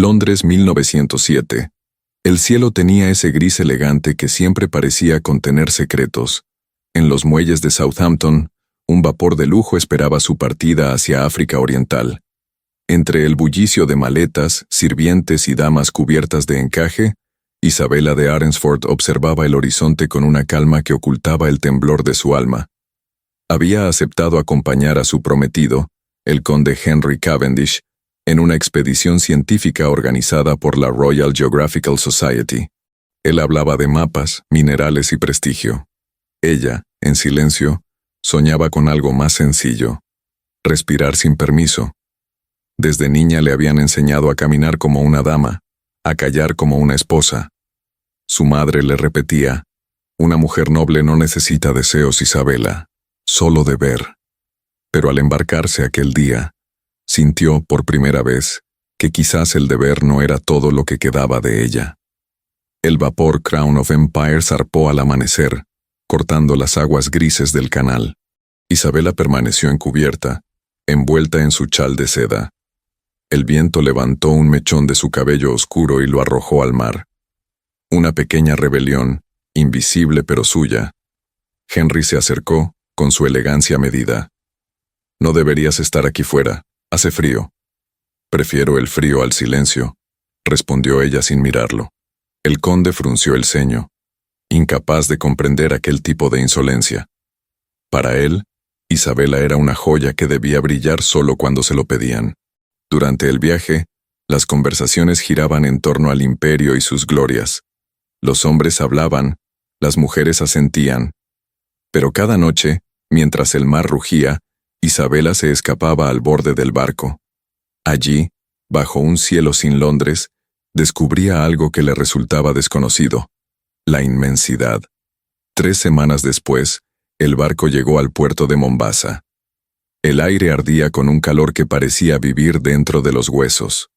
Londres 1907. El cielo tenía ese gris elegante que siempre parecía contener secretos. En los muelles de Southampton, un vapor de lujo esperaba su partida hacia África Oriental. Entre el bullicio de maletas, sirvientes y damas cubiertas de encaje, Isabella de Arensford observaba el horizonte con una calma que ocultaba el temblor de su alma. Había aceptado acompañar a su prometido, el conde Henry Cavendish, en una expedición científica organizada por la Royal Geographical Society. Él hablaba de mapas, minerales y prestigio. Ella, en silencio, soñaba con algo más sencillo: respirar sin permiso. Desde niña le habían enseñado a caminar como una dama, a callar como una esposa. Su madre le repetía: una mujer noble no necesita deseos, Isabella, solo deber. Pero al embarcarse aquel día, sintió por primera vez que quizás el deber no era todo lo que quedaba de ella. El vapor Crown of Empire zarpó al amanecer, cortando las aguas grises del canal. Isabella permaneció encubierta, envuelta en su chal de seda. El viento levantó un mechón de su cabello oscuro y lo arrojó al mar. Una pequeña rebelión, invisible pero suya. Henry se acercó, con su elegancia medida. «No deberías estar aquí fuera. Hace frío». «Prefiero el frío al silencio», respondió ella sin mirarlo. El conde frunció el ceño, incapaz de comprender aquel tipo de insolencia. Para él, Isabella era una joya que debía brillar solo cuando se lo pedían. Durante el viaje, las conversaciones giraban en torno al imperio y sus glorias. Los hombres hablaban, las mujeres asentían. Pero cada noche, mientras el mar rugía, Isabella se escapaba al borde del barco. Allí, bajo un cielo sin Londres, descubría algo que le resultaba desconocido: la inmensidad. 3 semanas después, el barco llegó al puerto de Mombasa. El aire ardía con un calor que parecía vivir dentro de los huesos.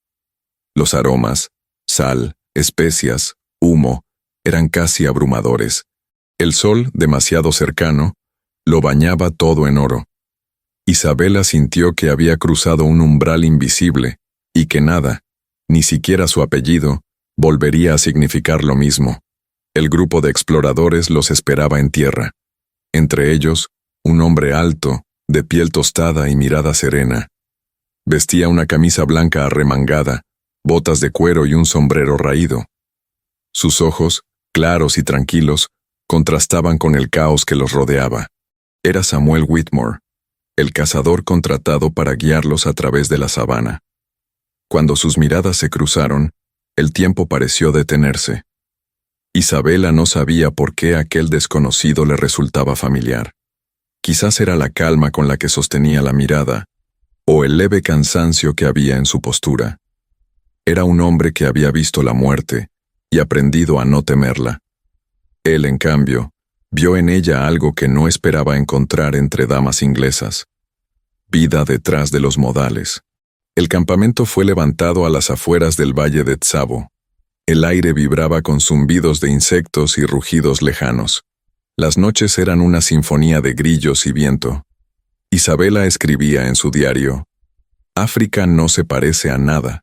Los aromas, sal, especias, humo, eran casi abrumadores. El sol, demasiado cercano, lo bañaba todo en oro. Isabella sintió que había cruzado un umbral invisible, y que nada, ni siquiera su apellido, volvería a significar lo mismo. El grupo de exploradores los esperaba en tierra. Entre ellos, un hombre alto, de piel tostada y mirada serena. Vestía una camisa blanca arremangada, botas de cuero y un sombrero raído. Sus ojos, claros y tranquilos, contrastaban con el caos que los rodeaba. Era Samuel Whitmore, el cazador contratado para guiarlos a través de la sabana. Cuando sus miradas se cruzaron, el tiempo pareció detenerse. Isabella no sabía por qué aquel desconocido le resultaba familiar. Quizás era la calma con la que sostenía la mirada, o el leve cansancio que había en su postura. Era un hombre que había visto la muerte y aprendido a no temerla. Él, en cambio, vio en ella algo que no esperaba encontrar entre damas inglesas: vida detrás de los modales. El campamento fue levantado a las afueras del valle de Tsavo. El aire vibraba con zumbidos de insectos y rugidos lejanos. Las noches eran una sinfonía de grillos y viento. Isabella escribía en su diario: «África no se parece a nada.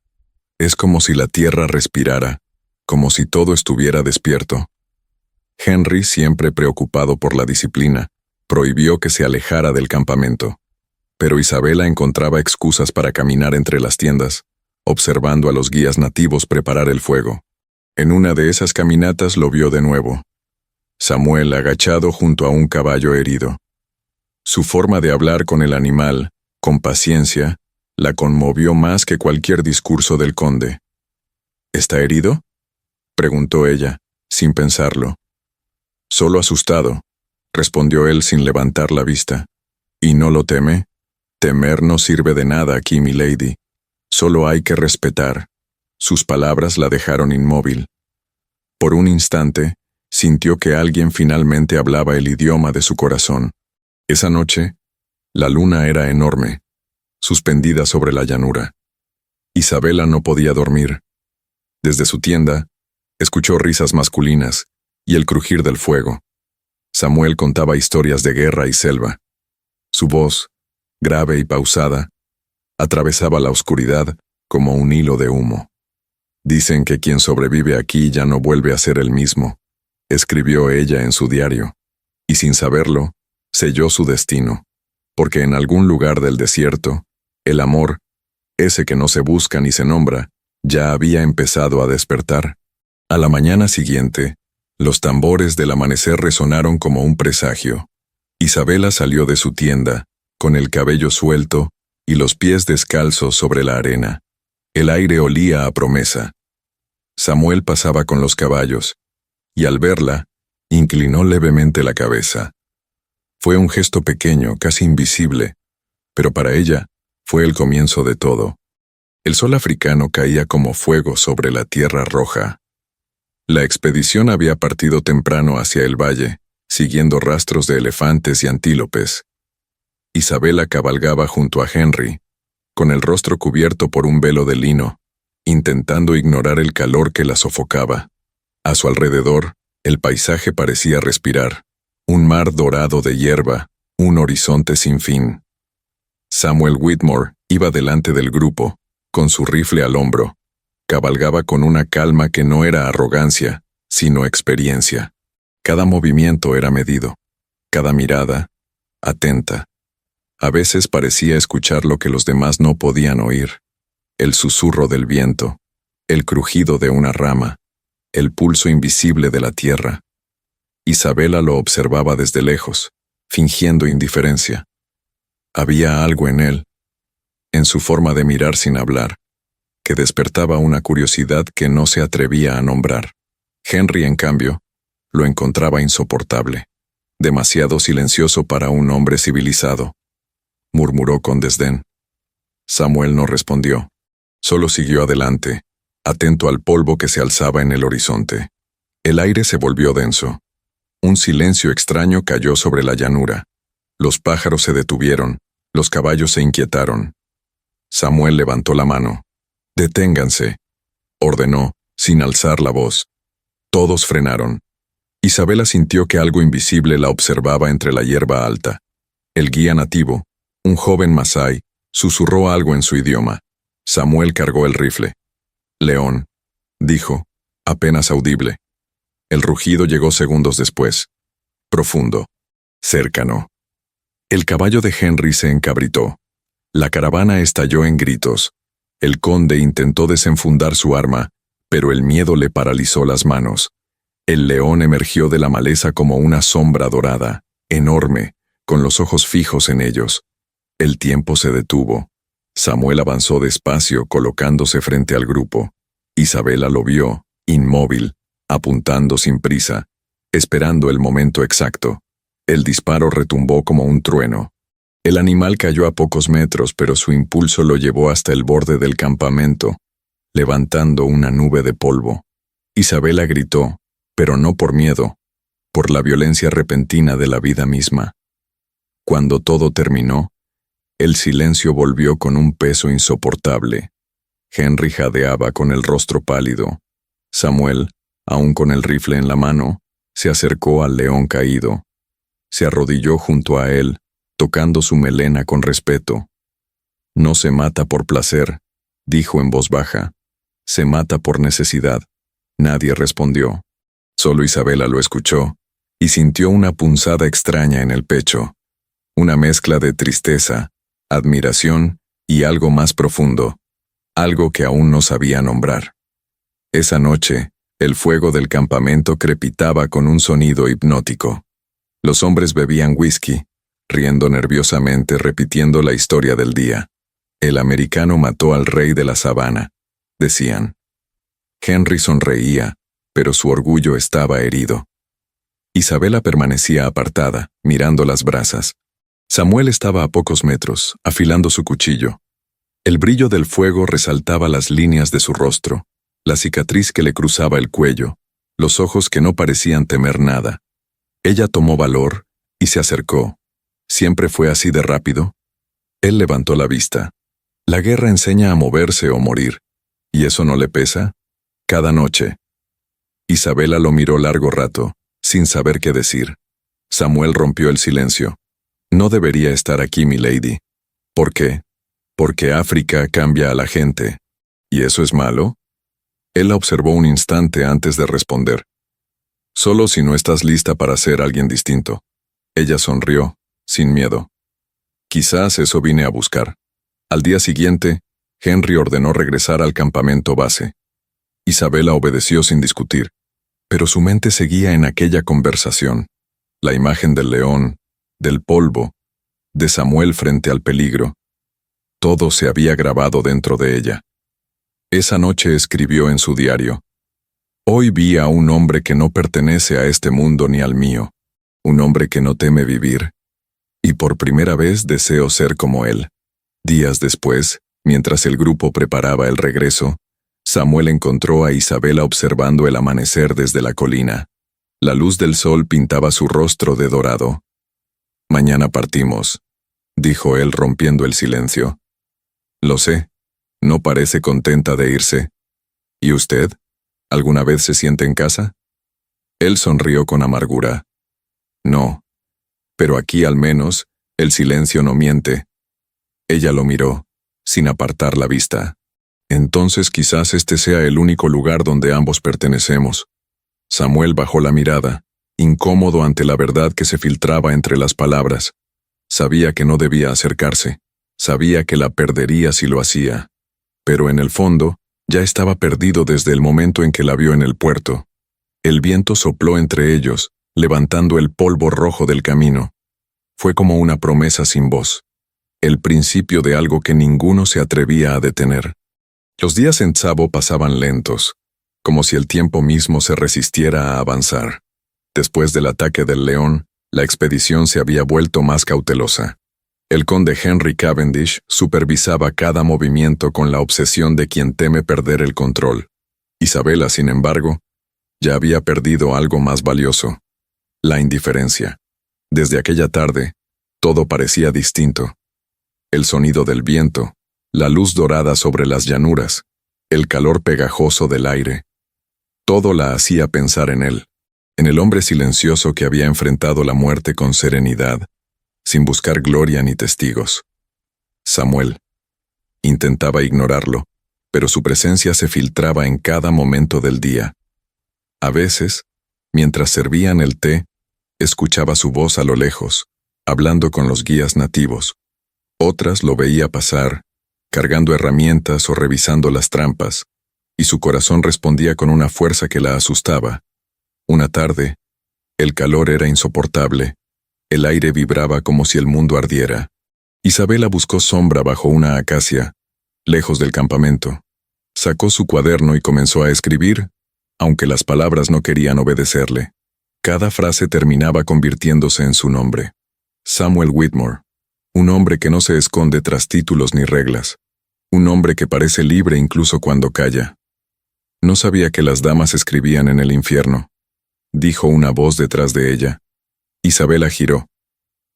Es como si la tierra respirara, como si todo estuviera despierto». Henry, siempre preocupado por la disciplina, prohibió que se alejara del campamento. Pero Isabella encontraba excusas para caminar entre las tiendas, observando a los guías nativos preparar el fuego. En una de esas caminatas lo vio de nuevo: Samuel agachado junto a un caballo herido. Su forma de hablar con el animal, con paciencia, la conmovió más que cualquier discurso del conde. «¿Está herido?», preguntó ella, sin pensarlo. «Solo asustado», respondió él sin levantar la vista. «¿Y no lo teme? Temer no sirve de nada aquí, milady. Solo hay que respetar». Sus palabras la dejaron inmóvil. Por un instante, sintió que alguien finalmente hablaba el idioma de su corazón. Esa noche, la luna era enorme, suspendida sobre la llanura. Isabella no podía dormir. Desde su tienda, escuchó risas masculinas y el crujir del fuego. Samuel contaba historias de guerra y selva. Su voz, grave y pausada, atravesaba la oscuridad como un hilo de humo. Dicen que quien sobrevive aquí ya no vuelve a ser el mismo, escribió ella en su diario, y sin saberlo, selló su destino, porque en algún lugar del desierto, el amor, ese que no se busca ni se nombra, ya había empezado a despertar. A la mañana siguiente, los tambores del amanecer resonaron como un presagio. Isabela salió de su tienda, con el cabello suelto y los pies descalzos sobre la arena. El aire olía a promesa. Samuel pasaba con los caballos, y al verla, inclinó levemente la cabeza. Fue un gesto pequeño, casi invisible, pero para ella fue el comienzo de todo. El sol africano caía como fuego sobre la tierra roja. La expedición había partido temprano hacia el valle, siguiendo rastros de elefantes y antílopes. Isabela cabalgaba junto a Henry, con el rostro cubierto por un velo de lino, intentando ignorar el calor que la sofocaba. A su alrededor, el paisaje parecía respirar, un mar dorado de hierba, un horizonte sin fin. Samuel Whitmore iba delante del grupo, con su rifle al hombro. Cabalgaba con una calma que no era arrogancia, sino experiencia. Cada movimiento era medido, cada mirada, atenta. A veces parecía escuchar lo que los demás no podían oír: el susurro del viento, el crujido de una rama, el pulso invisible de la tierra. Isabela lo observaba desde lejos, fingiendo indiferencia. Había algo en él, en su forma de mirar sin hablar, que despertaba una curiosidad que no se atrevía a nombrar. Henry, en cambio, lo encontraba insoportable, demasiado silencioso para un hombre civilizado. Murmuró con desdén. Samuel no respondió, solo siguió adelante, atento al polvo que se alzaba en el horizonte. El aire se volvió denso. Un silencio extraño cayó sobre la llanura. Los pájaros se detuvieron, los caballos se inquietaron. Samuel levantó la mano. «Deténganse», ordenó, sin alzar la voz. Todos frenaron. Isabela sintió que algo invisible la observaba entre la hierba alta. El guía nativo, un joven masái, susurró algo en su idioma. Samuel cargó el rifle. «León», dijo, apenas audible. El rugido llegó segundos después. Profundo. Cercano. El caballo de Henry se encabritó. La caravana estalló en gritos. El conde intentó desenfundar su arma, pero el miedo le paralizó las manos. El león emergió de la maleza como una sombra dorada, enorme, con los ojos fijos en ellos. El tiempo se detuvo. Samuel avanzó despacio, colocándose frente al grupo. Isabela lo vio, inmóvil, apuntando sin prisa, esperando el momento exacto. El disparo retumbó como un trueno. El animal cayó a pocos metros, pero su impulso lo llevó hasta el borde del campamento, levantando una nube de polvo. Isabela gritó, pero no por miedo, por la violencia repentina de la vida misma. Cuando todo terminó, el silencio volvió con un peso insoportable. Henry jadeaba con el rostro pálido. Samuel, aún con el rifle en la mano, se acercó al león caído. Se arrodilló junto a él, tocando su melena con respeto. «No se mata por placer», dijo en voz baja. «Se mata por necesidad». Nadie respondió. Solo Isabela lo escuchó, y sintió una punzada extraña en el pecho. Una mezcla de tristeza, admiración y algo más profundo, algo que aún no sabía nombrar. Esa noche, el fuego del campamento crepitaba con un sonido hipnótico. Los hombres bebían whisky, riendo nerviosamente, repitiendo la historia del día. «El americano mató al rey de la sabana», decían. Henry sonreía, pero su orgullo estaba herido. Isabela permanecía apartada, mirando las brasas. Samuel estaba a pocos metros, afilando su cuchillo. El brillo del fuego resaltaba las líneas de su rostro, la cicatriz que le cruzaba el cuello, los ojos que no parecían temer nada. Ella tomó valor y se acercó. ¿Siempre fue así de rápido? Él levantó la vista. La guerra enseña a moverse o morir. ¿Y eso no le pesa? Cada noche. Isabela lo miró largo rato, sin saber qué decir. Samuel rompió el silencio. «No debería estar aquí, milady». «¿Por qué?» «Porque África cambia a la gente». «¿Y eso es malo?» Él la observó un instante antes de responder. Solo si no estás lista para ser alguien distinto. Ella sonrió, sin miedo. Quizás eso vine a buscar. Al día siguiente, Henry ordenó regresar al campamento base. Isabela obedeció sin discutir, pero su mente seguía en aquella conversación. La imagen del león, del polvo, de Samuel frente al peligro. Todo se había grabado dentro de ella. Esa noche escribió en su diario: Hoy vi a un hombre que no pertenece a este mundo ni al mío, un hombre que no teme vivir, y por primera vez deseo ser como él. Días después, mientras el grupo preparaba el regreso, Samuel encontró a Isabela observando el amanecer desde la colina. La luz del sol pintaba su rostro de dorado. Mañana partimos, dijo él rompiendo el silencio. Lo sé, no parece contenta de irse. ¿Y usted? ¿Alguna vez se siente en casa? Él sonrió con amargura. No, pero aquí al menos, el silencio no miente. Ella lo miró, sin apartar la vista. Entonces quizás este sea el único lugar donde ambos pertenecemos. Samuel bajó la mirada, incómodo ante la verdad que se filtraba entre las palabras. Sabía que no debía acercarse, sabía que la perdería si lo hacía. Pero en el fondo, ya estaba perdido desde el momento en que la vio en el puerto. El viento sopló entre ellos, levantando el polvo rojo del camino. Fue como una promesa sin voz. El principio de algo que ninguno se atrevía a detener. Los días en Tsavo pasaban lentos, como si el tiempo mismo se resistiera a avanzar. Después del ataque del león, la expedición se había vuelto más cautelosa. El conde Henry Cavendish supervisaba cada movimiento con la obsesión de quien teme perder el control. Isabela, sin embargo, ya había perdido algo más valioso: la indiferencia. Desde aquella tarde, todo parecía distinto. El sonido del viento, la luz dorada sobre las llanuras, el calor pegajoso del aire. Todo la hacía pensar en él, en el hombre silencioso que había enfrentado la muerte con serenidad, sin buscar gloria ni testigos. Samuel. Intentaba ignorarlo, pero su presencia se filtraba en cada momento del día. A veces, mientras servían el té, escuchaba su voz a lo lejos, hablando con los guías nativos. Otras lo veía pasar, cargando herramientas o revisando las trampas, y su corazón respondía con una fuerza que la asustaba. Una tarde, el calor era insoportable, el aire vibraba como si el mundo ardiera. Isabela buscó sombra bajo una acacia, lejos del campamento. Sacó su cuaderno y comenzó a escribir, aunque las palabras no querían obedecerle. Cada frase terminaba convirtiéndose en su nombre. Samuel Whitmore. Un hombre que no se esconde tras títulos ni reglas. Un hombre que parece libre incluso cuando calla. No sabía que las damas escribían en el infierno, dijo una voz detrás de ella. Isabela giró.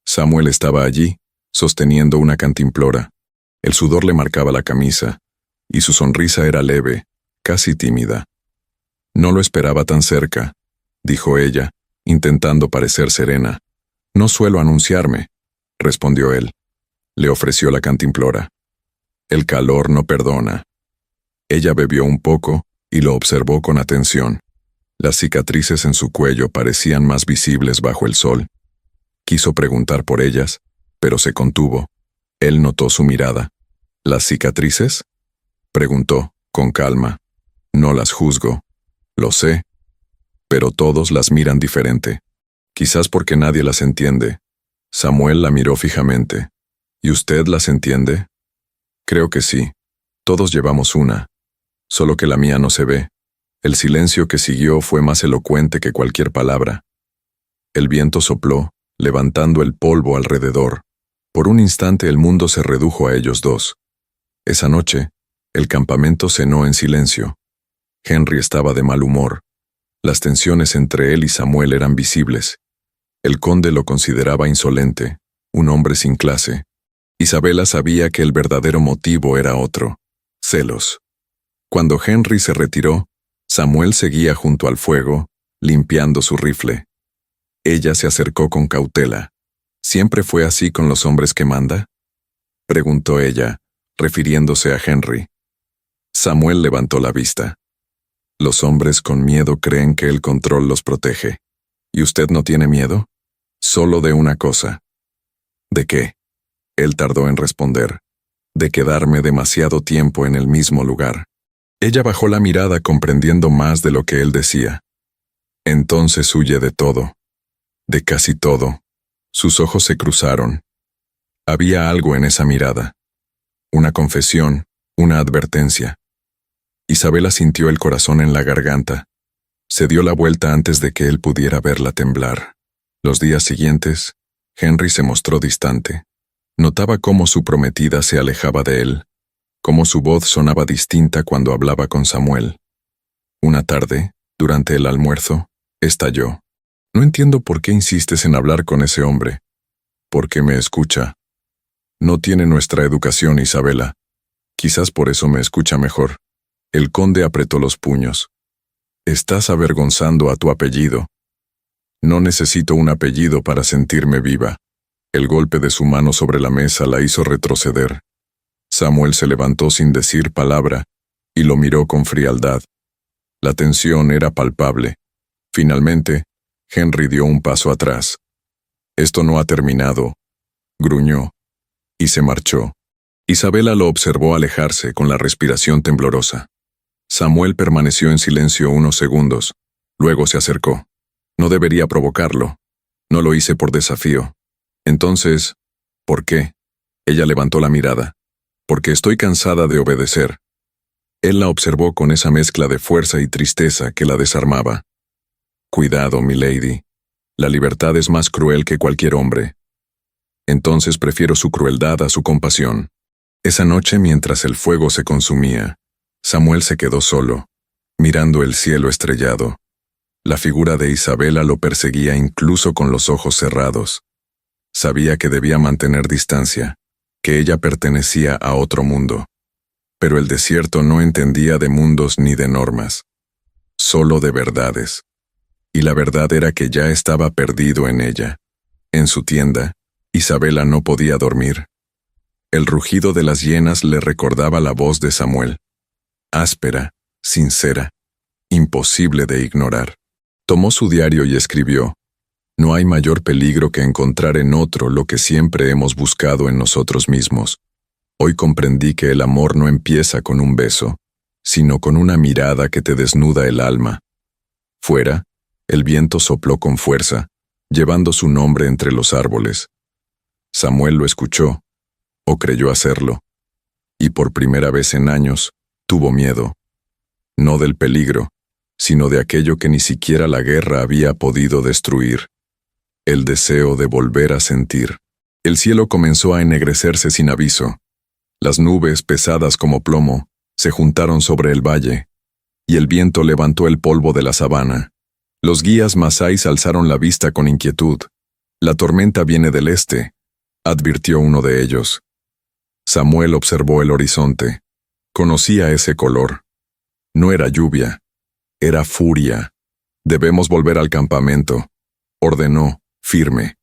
Samuel estaba allí, sosteniendo una cantimplora. El sudor le marcaba la camisa, y su sonrisa era leve, casi tímida. No lo esperaba tan cerca, dijo ella, intentando parecer serena. No suelo anunciarme, respondió él. Le ofreció la cantimplora. El calor no perdona. Ella bebió un poco y lo observó con atención. Las cicatrices en su cuello parecían más visibles bajo el sol. Quiso preguntar por ellas, pero se contuvo. Él notó su mirada. ¿Las cicatrices? Preguntó, con calma. No las juzgo. Lo sé. Pero todos las miran diferente. Quizás porque nadie las entiende. Samuel la miró fijamente. ¿Y usted las entiende? Creo que sí. Todos llevamos una. Solo que la mía no se ve. El silencio que siguió fue más elocuente que cualquier palabra. El viento sopló, levantando el polvo alrededor. Por un instante el mundo se redujo a ellos dos. Esa noche, el campamento cenó en silencio. Henry estaba de mal humor. Las tensiones entre él y Samuel eran visibles. El conde lo consideraba insolente, un hombre sin clase. Isabela sabía que el verdadero motivo era otro: celos. Cuando Henry se retiró, Samuel seguía junto al fuego, limpiando su rifle. Ella se acercó con cautela. ¿Siempre fue así con los hombres que manda?, preguntó ella, refiriéndose a Henry. Samuel levantó la vista. Los hombres con miedo creen que el control los protege. ¿Y usted no tiene miedo? Solo de una cosa. ¿De qué? Él tardó en responder. De quedarme demasiado tiempo en el mismo lugar. Ella bajó la mirada comprendiendo más de lo que él decía. Entonces huye de todo. De casi todo. Sus ojos se cruzaron. Había algo en esa mirada. Una confesión, una advertencia. Isabela sintió el corazón en la garganta. Se dio la vuelta antes de que él pudiera verla temblar. Los días siguientes, Henry se mostró distante. Notaba cómo su prometida se alejaba de él, cómo su voz sonaba distinta cuando hablaba con Samuel. Una tarde, durante el almuerzo, estalló. No entiendo por qué insistes en hablar con ese hombre. ¿Por qué me escucha? No tiene nuestra educación, Isabela. Quizás por eso me escucha mejor. El conde apretó los puños. Estás avergonzando a tu apellido. No necesito un apellido para sentirme viva. El golpe de su mano sobre la mesa la hizo retroceder. Samuel se levantó sin decir palabra y lo miró con frialdad. La tensión era palpable. Finalmente, Henry dio un paso atrás. Esto no ha terminado, gruñó, y se marchó. Isabela lo observó alejarse con la respiración temblorosa. Samuel permaneció en silencio unos segundos. Luego se acercó. No debería provocarlo. No lo hice por desafío. Entonces, ¿por qué? Ella levantó la mirada. Porque estoy cansada de obedecer. Él la observó con esa mezcla de fuerza y tristeza que la desarmaba. Cuidado, milady. La libertad es más cruel que cualquier hombre. Entonces prefiero su crueldad a su compasión. Esa noche, mientras el fuego se consumía, Samuel se quedó solo, mirando el cielo estrellado. La figura de Isabela lo perseguía incluso con los ojos cerrados. Sabía que debía mantener distancia, que ella pertenecía a otro mundo. Pero el desierto no entendía de mundos ni de normas, solo de verdades. Y la verdad era que ya estaba perdido en ella. En su tienda, Isabela no podía dormir. El rugido de las hienas le recordaba la voz de Samuel. Áspera, sincera, imposible de ignorar. Tomó su diario y escribió: no hay mayor peligro que encontrar en otro lo que siempre hemos buscado en nosotros mismos. Hoy comprendí que el amor no empieza con un beso, sino con una mirada que te desnuda el alma. Fuera, el viento sopló con fuerza, llevando su nombre entre los árboles. Samuel lo escuchó, o creyó hacerlo, y por primera vez en años, tuvo miedo. No del peligro, sino de aquello que ni siquiera la guerra había podido destruir. El deseo de volver a sentir. El cielo comenzó a ennegrecerse sin aviso. Las nubes, pesadas como plomo, se juntaron sobre el valle, y el viento levantó el polvo de la sabana. Los guías masáis alzaron la vista con inquietud. La tormenta viene del este, advirtió uno de ellos. Samuel observó el horizonte. Conocía ese color. No era lluvia, era furia. Debemos volver al campamento, ordenó, firme.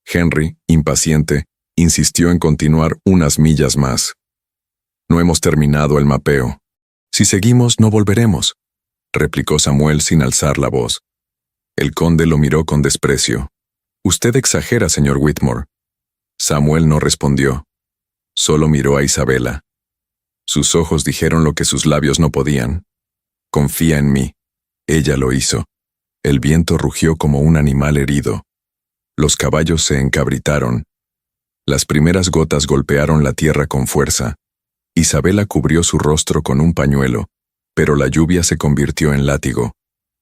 Henry, impaciente, insistió en continuar unas millas más. No hemos terminado el mapeo. Si seguimos, no volveremos, replicó Samuel sin alzar la voz. El conde lo miró con desprecio. Usted exagera, señor Whitmore. Samuel no respondió. Solo miró a Isabela. Sus ojos dijeron lo que sus labios no podían. Confía en mí. Ella lo hizo. El viento rugió como un animal herido. Los caballos se encabritaron. Las primeras gotas golpearon la tierra con fuerza. Isabela cubrió su rostro con un pañuelo, pero la lluvia se convirtió en látigo.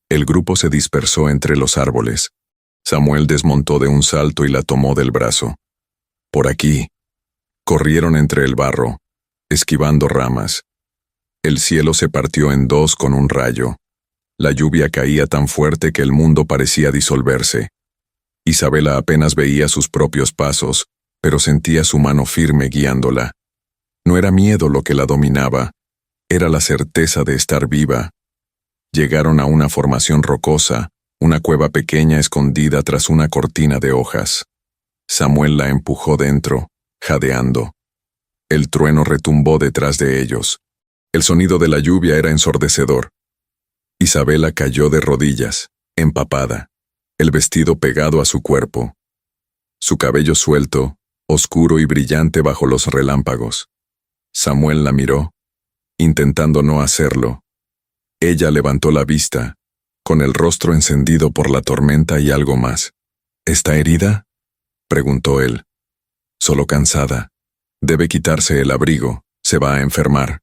El grupo se dispersó entre los árboles. Samuel desmontó de un salto y la tomó del brazo. Por aquí. Corrieron entre el barro, esquivando ramas. El cielo se partió en dos con un rayo. La lluvia caía tan fuerte que el mundo parecía disolverse. Isabela apenas veía sus propios pasos, pero sentía su mano firme guiándola. No era miedo lo que la dominaba, era la certeza de estar viva. Llegaron a una formación rocosa, una cueva pequeña escondida tras una cortina de hojas. Samuel la empujó dentro, jadeando. El trueno retumbó detrás de ellos. El sonido de la lluvia era ensordecedor. Isabela cayó de rodillas, empapada, el vestido pegado a su cuerpo, su cabello suelto, oscuro y brillante bajo los relámpagos. Samuel la miró, intentando no hacerlo. Ella levantó la vista, con el rostro encendido por la tormenta y algo más. ¿Está herida?, preguntó él. Solo cansada. Debe quitarse el abrigo, se va a enfermar.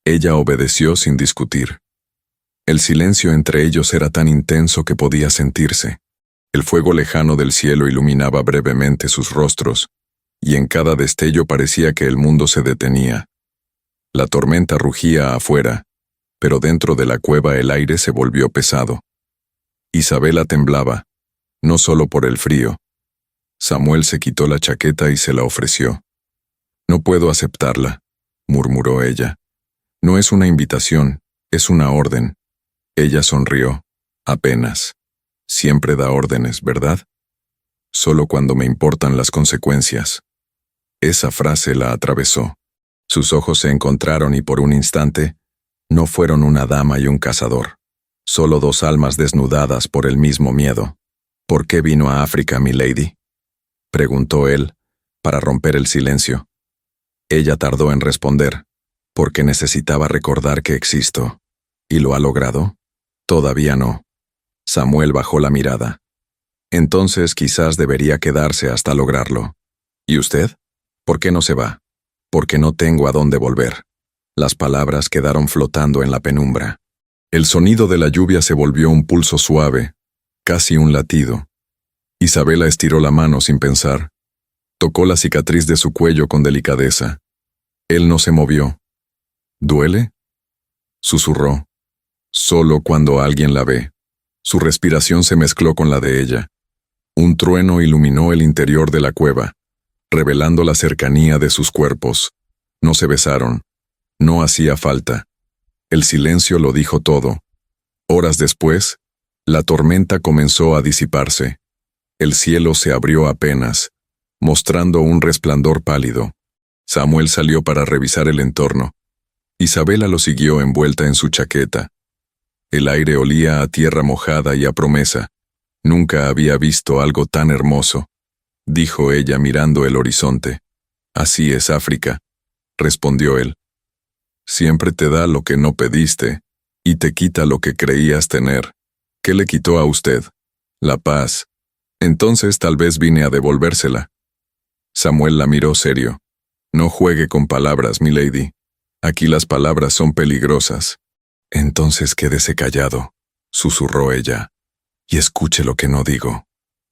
Ella obedeció sin discutir. El silencio entre ellos era tan intenso que podía sentirse. El fuego lejano del cielo iluminaba brevemente sus rostros, y en cada destello parecía que el mundo se detenía. La tormenta rugía afuera, pero dentro de la cueva el aire se volvió pesado. Isabela temblaba, no solo por el frío. Samuel se quitó la chaqueta y se la ofreció. «No puedo aceptarla», murmuró ella. «No es una invitación, es una orden». Ella sonrió. «Apenas. Siempre da órdenes, ¿verdad? Solo cuando me importan las consecuencias». Esa frase la atravesó. Sus ojos se encontraron y por un instante, no fueron una dama y un cazador. Solo dos almas desnudadas por el mismo miedo. «¿Por qué vino a África, milady?», preguntó él, para romper el silencio. Ella tardó en responder, porque necesitaba recordar que existo. ¿Y lo ha logrado? Todavía no. Samuel bajó la mirada. Entonces quizás debería quedarse hasta lograrlo. ¿Y usted? ¿Por qué no se va? Porque no tengo a dónde volver. Las palabras quedaron flotando en la penumbra. El sonido de la lluvia se volvió un pulso suave, casi un latido. Isabela estiró la mano sin pensar. Tocó la cicatriz de su cuello con delicadeza. Él no se movió. ¿Duele?, susurró. Solo cuando alguien la ve. Su respiración se mezcló con la de ella. Un trueno iluminó el interior de la cueva, revelando la cercanía de sus cuerpos. No se besaron. No hacía falta. El silencio lo dijo todo. Horas después, la tormenta comenzó a disiparse. El cielo se abrió apenas, mostrando un resplandor pálido. Samuel salió para revisar el entorno. Isabela lo siguió envuelta en su chaqueta. El aire olía a tierra mojada y a promesa. Nunca había visto algo tan hermoso, dijo ella mirando el horizonte. Así es África, respondió él. Siempre te da lo que no pediste, y te quita lo que creías tener. ¿Qué le quitó a usted? La paz. Entonces tal vez vine a devolvérsela. Samuel la miró serio. No juegue con palabras, milady. Aquí las palabras son peligrosas. Entonces quédese callado, susurró ella, y escuche lo que no digo.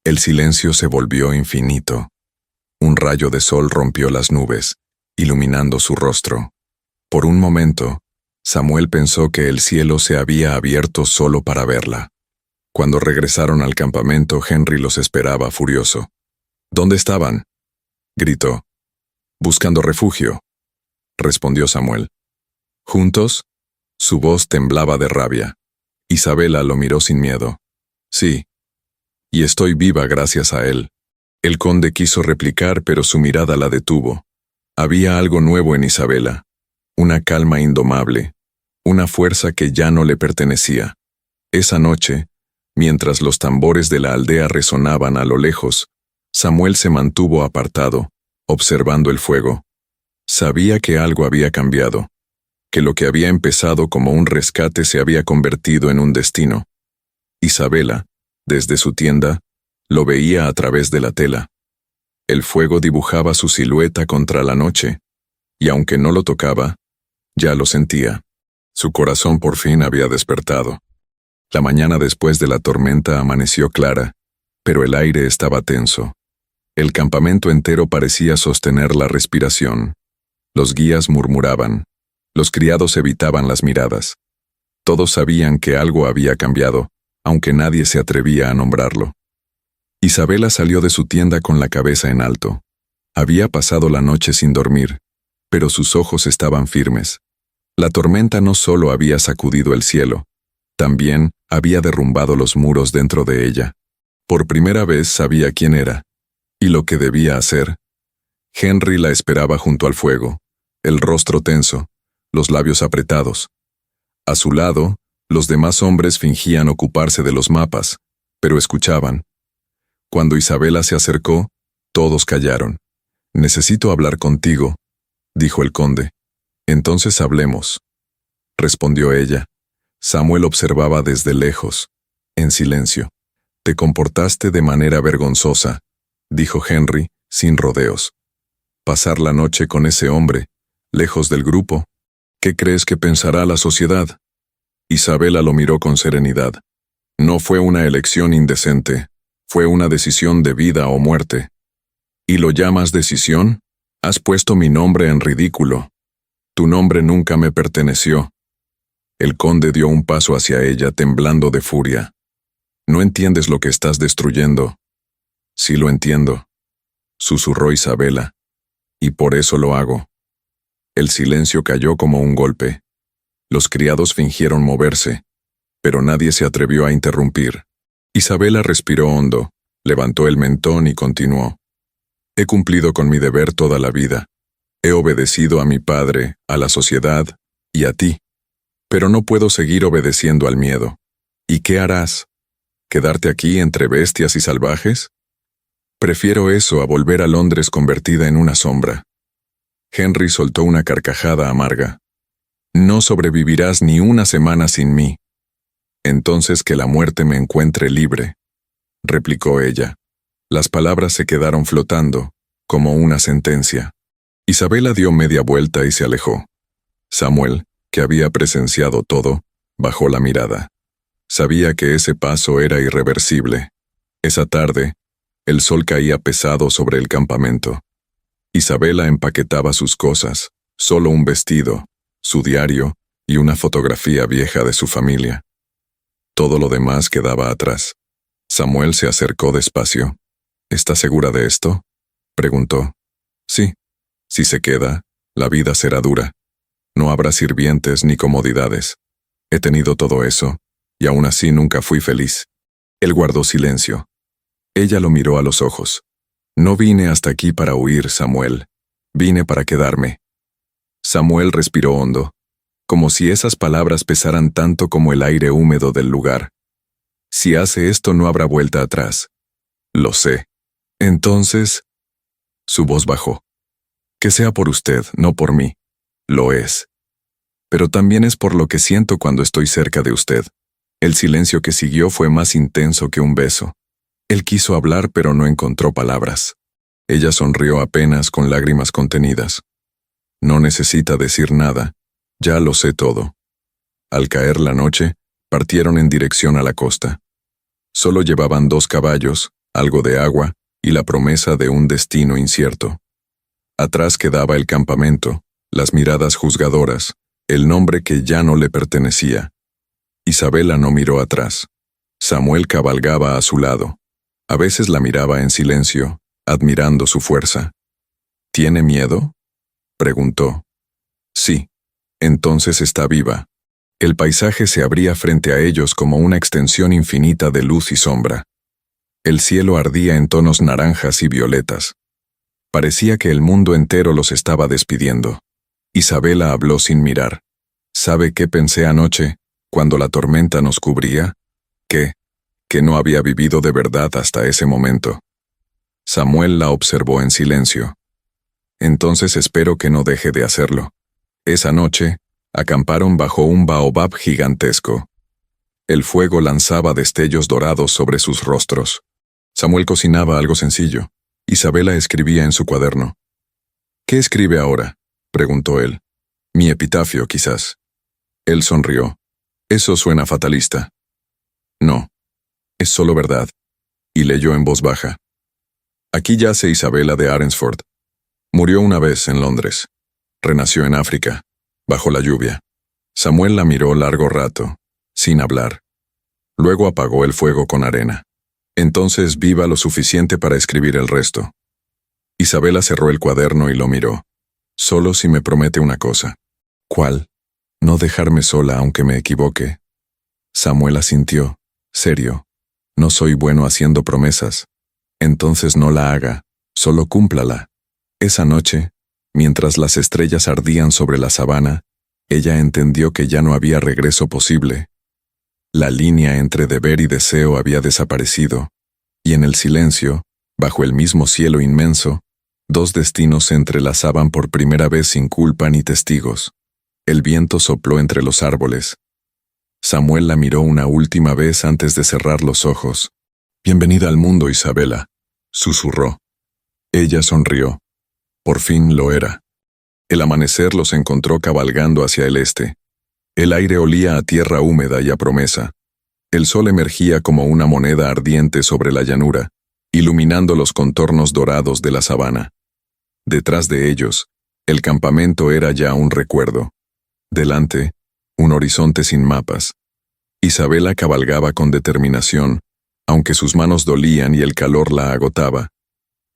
El silencio se volvió infinito. Un rayo de sol rompió las nubes, iluminando su rostro. Por un momento, Samuel pensó que el cielo se había abierto solo para verla. Cuando regresaron al campamento, Henry los esperaba furioso. ¿Dónde estaban?, gritó. Buscando refugio, respondió Samuel. ¿Juntos? Su voz temblaba de rabia. Isabela lo miró sin miedo. Sí. Y estoy viva gracias a él. El conde quiso replicar, pero su mirada la detuvo. Había algo nuevo en Isabela. Una calma indomable. Una fuerza que ya no le pertenecía. Esa noche, mientras los tambores de la aldea resonaban a lo lejos, Samuel se mantuvo apartado, observando el fuego. Sabía que algo había cambiado, que lo que había empezado como un rescate se había convertido en un destino. Isabela, desde su tienda, lo veía a través de la tela. El fuego dibujaba su silueta contra la noche, y aunque no lo tocaba, ya lo sentía. Su corazón por fin había despertado. La mañana después de la tormenta amaneció clara, pero el aire estaba tenso. El campamento entero parecía sostener la respiración. Los guías murmuraban. Los criados evitaban las miradas. Todos sabían que algo había cambiado, aunque nadie se atrevía a nombrarlo. Isabela salió de su tienda con la cabeza en alto. Había pasado la noche sin dormir, pero sus ojos estaban firmes. La tormenta no solo había sacudido el cielo, también había derrumbado los muros dentro de ella. Por primera vez sabía quién era, y lo que debía hacer. Henry la esperaba junto al fuego, el rostro tenso, los labios apretados. A su lado, Los demás hombres fingían ocuparse de los mapas, pero escuchaban. Cuando Isabela se acercó, todos callaron. «Necesito hablar contigo», dijo el conde. «Entonces hablemos», respondió ella. Samuel observaba desde lejos, en silencio. «Te comportaste de manera vergonzosa», dijo Henry, sin rodeos. «Pasar la noche con ese hombre, lejos del grupo. ¿Qué crees que pensará la sociedad?» Isabela lo miró con serenidad. «No fue una elección indecente, fue una decisión de vida o muerte». «¿Y lo llamas decisión? Has puesto mi nombre en ridículo. Tu nombre nunca me perteneció». El conde dio un paso hacia ella, temblando de furia. «No entiendes lo que estás destruyendo». «Sí lo entiendo», susurró Isabela. «Y por eso lo hago». El silencio cayó como un golpe. Los criados fingieron moverse, pero nadie se atrevió a interrumpir. Isabela respiró hondo, levantó el mentón y continuó. «He cumplido con mi deber toda la vida. He obedecido a mi padre, a la sociedad y a ti. Pero no puedo seguir obedeciendo al miedo. ¿Y qué harás? ¿Quedarte aquí entre bestias y salvajes? Prefiero eso a volver a Londres convertida en una sombra». Henry soltó una carcajada amarga. «No sobrevivirás ni una semana sin mí». «Entonces que la muerte me encuentre libre», replicó ella. Las palabras se quedaron flotando, como una sentencia. Isabela dio media vuelta y se alejó. Samuel, que había presenciado todo, bajó la mirada. Sabía que ese paso era irreversible. Esa tarde, el sol caía pesado sobre el campamento. Isabela empaquetaba sus cosas, solo un vestido, su diario y una fotografía vieja de su familia. Todo lo demás quedaba atrás. Samuel se acercó despacio. «¿Estás segura de esto?», preguntó. «Sí. Si se queda, la vida será dura. No habrá sirvientes ni comodidades. He tenido todo eso, y aún así nunca fui feliz». Él guardó silencio. Ella lo miró a los ojos. «No vine hasta aquí para huir, Samuel. Vine para quedarme». Samuel respiró hondo, como si esas palabras pesaran tanto como el aire húmedo del lugar. «Si hace esto no habrá vuelta atrás». «Lo sé». «Entonces…» Su voz bajó. «Que sea por usted, no por mí. Lo es. Pero también es por lo que siento cuando estoy cerca de usted». El silencio que siguió fue más intenso que un beso. Él quiso hablar, pero no encontró palabras. Ella sonrió apenas con lágrimas contenidas. «No necesita decir nada. Ya lo sé todo». Al caer la noche, partieron en dirección a la costa. Solo llevaban 2 caballos, algo de agua y la promesa de un destino incierto. Atrás quedaba el campamento, las miradas juzgadoras, el nombre que ya no le pertenecía. Isabela no miró atrás. Samuel cabalgaba a su lado. A veces la miraba en silencio, admirando su fuerza. «¿Tiene miedo?», preguntó. «Sí. Entonces está viva». El paisaje se abría frente a ellos como una extensión infinita de luz y sombra. El cielo ardía en tonos naranjas y violetas. Parecía que el mundo entero los estaba despidiendo. Isabela habló sin mirar. «¿Sabe qué pensé anoche, cuando la tormenta nos cubría? Que no había vivido de verdad hasta ese momento». Samuel la observó en silencio. «Entonces espero que no deje de hacerlo». Esa noche, acamparon bajo un baobab gigantesco. El fuego lanzaba destellos dorados sobre sus rostros. Samuel cocinaba algo sencillo. Isabela escribía en su cuaderno. «¿Qué escribe ahora?», preguntó él. «Mi epitafio, quizás». Él sonrió. «Eso suena fatalista». «No, es solo verdad». Y leyó en voz baja. «Aquí yace Isabela de Arensford. Murió una vez en Londres. Renació en África, bajo la lluvia». Samuel la miró largo rato, sin hablar. Luego apagó el fuego con arena. «Entonces viva lo suficiente para escribir el resto». Isabela cerró el cuaderno y lo miró. «Solo si me promete una cosa». «¿Cuál?». «No dejarme sola aunque me equivoque». Samuel asintió, serio. «No soy bueno haciendo promesas». «Entonces no la haga, solo cúmplala». Esa noche, mientras las estrellas ardían sobre la sabana, ella entendió que ya no había regreso posible. La línea entre deber y deseo había desaparecido, y en el silencio, bajo el mismo cielo inmenso, dos destinos se entrelazaban por primera vez sin culpa ni testigos. El viento sopló entre los árboles. Samuel la miró una última vez antes de cerrar los ojos. «Bienvenida al mundo, Isabela», susurró. Ella sonrió. Por fin lo era. El amanecer los encontró cabalgando hacia el este. El aire olía a tierra húmeda y a promesa. El sol emergía como una moneda ardiente sobre la llanura, iluminando los contornos dorados de la sabana. Detrás de ellos, el campamento era ya un recuerdo. Delante, un horizonte sin mapas. Isabela cabalgaba con determinación, aunque sus manos dolían y el calor la agotaba.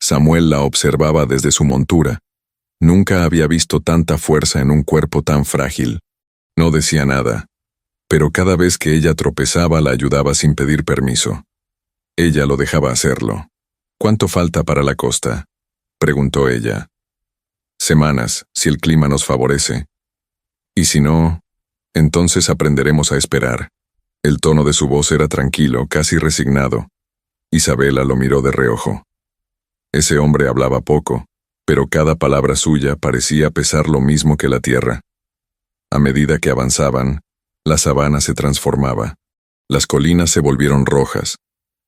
Samuel la observaba desde su montura. Nunca había visto tanta fuerza en un cuerpo tan frágil. No decía nada, pero cada vez que ella tropezaba la ayudaba sin pedir permiso. Ella lo dejaba hacerlo. «¿Cuánto falta para la costa?», preguntó ella. «Semanas, si el clima nos favorece. Y si no, entonces aprenderemos a esperar». El tono de su voz era tranquilo, casi resignado. Isabela lo miró de reojo. Ese hombre hablaba poco, pero cada palabra suya parecía pesar lo mismo que la tierra. A medida que avanzaban, la sabana se transformaba. Las colinas se volvieron rojas,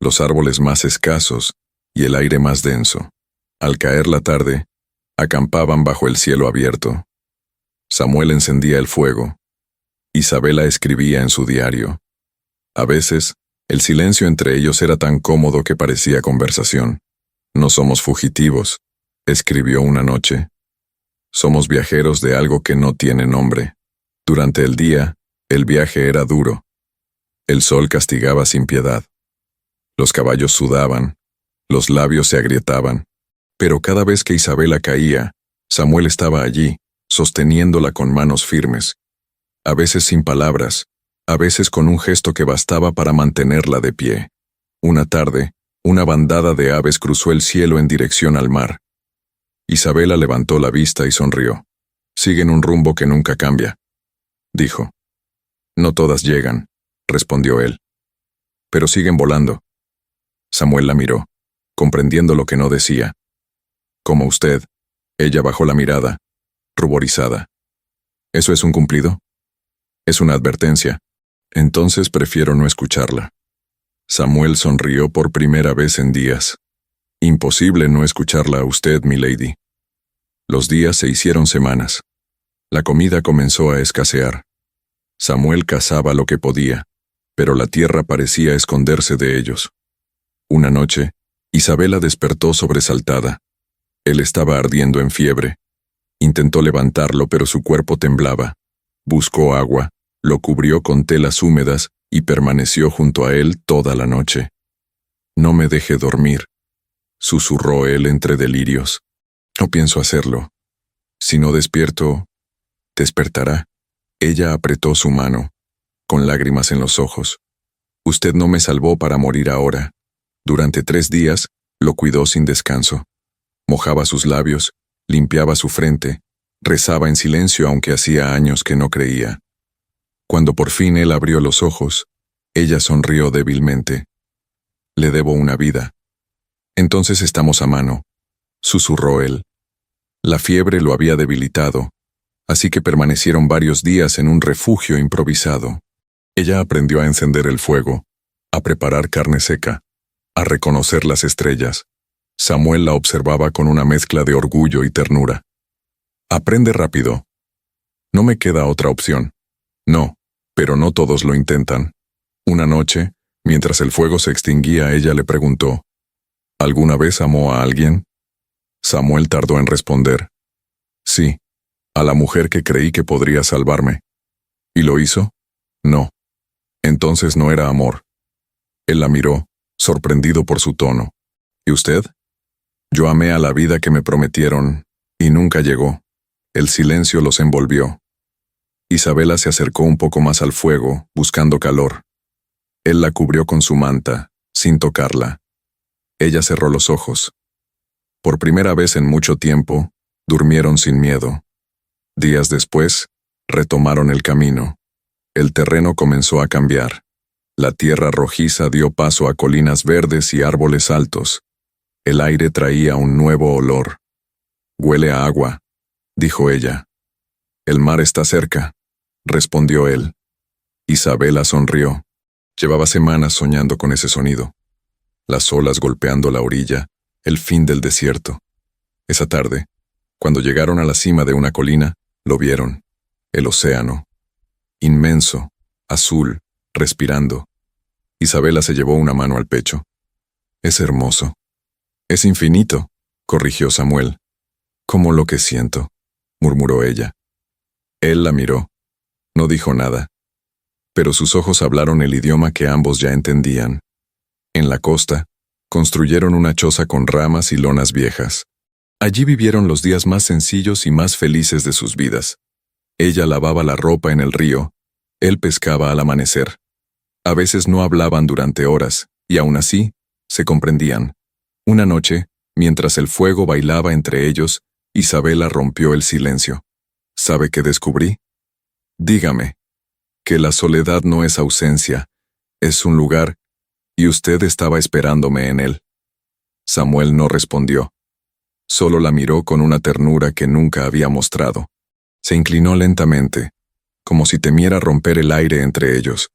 los árboles más escasos y el aire más denso. Al caer la tarde, acampaban bajo el cielo abierto. Samuel encendía el fuego. Isabela escribía en su diario. A veces, el silencio entre ellos era tan cómodo que parecía conversación. «No somos fugitivos», escribió una noche. «Somos viajeros de algo que no tiene nombre». Durante el día, el viaje era duro. El sol castigaba sin piedad. Los caballos sudaban, los labios se agrietaban, pero cada vez que Isabela caía, Samuel estaba allí, sosteniéndola con manos firmes. A veces sin palabras, a veces con un gesto que bastaba para mantenerla de pie. Una tarde, una bandada de aves cruzó el cielo en dirección al mar. Isabela levantó la vista y sonrió. «Siguen un rumbo que nunca cambia», dijo. «No todas llegan», respondió él. «Pero siguen volando». Samuel la miró, comprendiendo lo que no decía. «Como usted». Ella bajó la mirada, ruborizada. «¿Eso es un cumplido?» «Es una advertencia». «Entonces prefiero no escucharla». Samuel sonrió por primera vez en días. «Imposible no escucharla a usted, milady». Los días se hicieron semanas. La comida comenzó a escasear. Samuel cazaba lo que podía, pero la tierra parecía esconderse de ellos. Una noche, Isabela despertó sobresaltada. Él estaba ardiendo en fiebre. Intentó levantarlo, pero su cuerpo temblaba. Buscó agua, lo cubrió con telas húmedas y permaneció junto a él toda la noche. «No me deje dormir», susurró él entre delirios. «No pienso hacerlo. Si no despierto, despertará». Ella apretó su mano, con lágrimas en los ojos. «Usted no me salvó para morir ahora». Durante 3 días, lo cuidó sin descanso. Mojaba sus labios, limpiaba su frente, rezaba en silencio aunque hacía años que no creía. Cuando por fin él abrió los ojos, ella sonrió débilmente. «Le debo una vida». «Entonces estamos a mano», susurró él. La fiebre lo había debilitado, así que permanecieron varios días en un refugio improvisado. Ella aprendió a encender el fuego, a preparar carne seca, a reconocer las estrellas. Samuel la observaba con una mezcla de orgullo y ternura. «Aprende rápido. No me queda otra opción». «No, pero no todos lo intentan». Una noche, mientras el fuego se extinguía, ella le preguntó, «¿Alguna vez amó a alguien?». Samuel tardó en responder. «Sí, a la mujer que creí que podría salvarme». «¿Y lo hizo?». «No». «Entonces no era amor». Él la miró, sorprendido por su tono. «¿Y usted?». «Yo amé a la vida que me prometieron, y nunca llegó». El silencio los envolvió. Isabela se acercó un poco más al fuego, buscando calor. Él la cubrió con su manta, sin tocarla. Ella cerró los ojos. Por primera vez en mucho tiempo, durmieron sin miedo. Días después, retomaron el camino. El terreno comenzó a cambiar. La tierra rojiza dio paso a colinas verdes y árboles altos. El aire traía un nuevo olor. «Huele a agua», dijo ella. «El mar está cerca», respondió él. Isabela sonrió. Llevaba semanas soñando con ese sonido. Las olas golpeando la orilla, el fin del desierto. Esa tarde, cuando llegaron a la cima de una colina, lo vieron. El océano. Inmenso, azul, respirando. Isabela se llevó una mano al pecho. «Es hermoso». «Es infinito», corrigió Samuel. «Como lo que siento», murmuró ella. Él la miró. No dijo nada. Pero sus ojos hablaron el idioma que ambos ya entendían. En la costa, construyeron una choza con ramas y lonas viejas. Allí vivieron los días más sencillos y más felices de sus vidas. Ella lavaba la ropa en el río, él pescaba al amanecer. A veces no hablaban durante horas, y aún así, se comprendían. Una noche, mientras el fuego bailaba entre ellos, Isabela rompió el silencio. «¿Sabe qué descubrí? Dígame, que la soledad no es ausencia, es un lugar, y usted estaba esperándome en él». Samuel no respondió. Solo la miró con una ternura que nunca había mostrado. Se inclinó lentamente, como si temiera romper el aire entre ellos,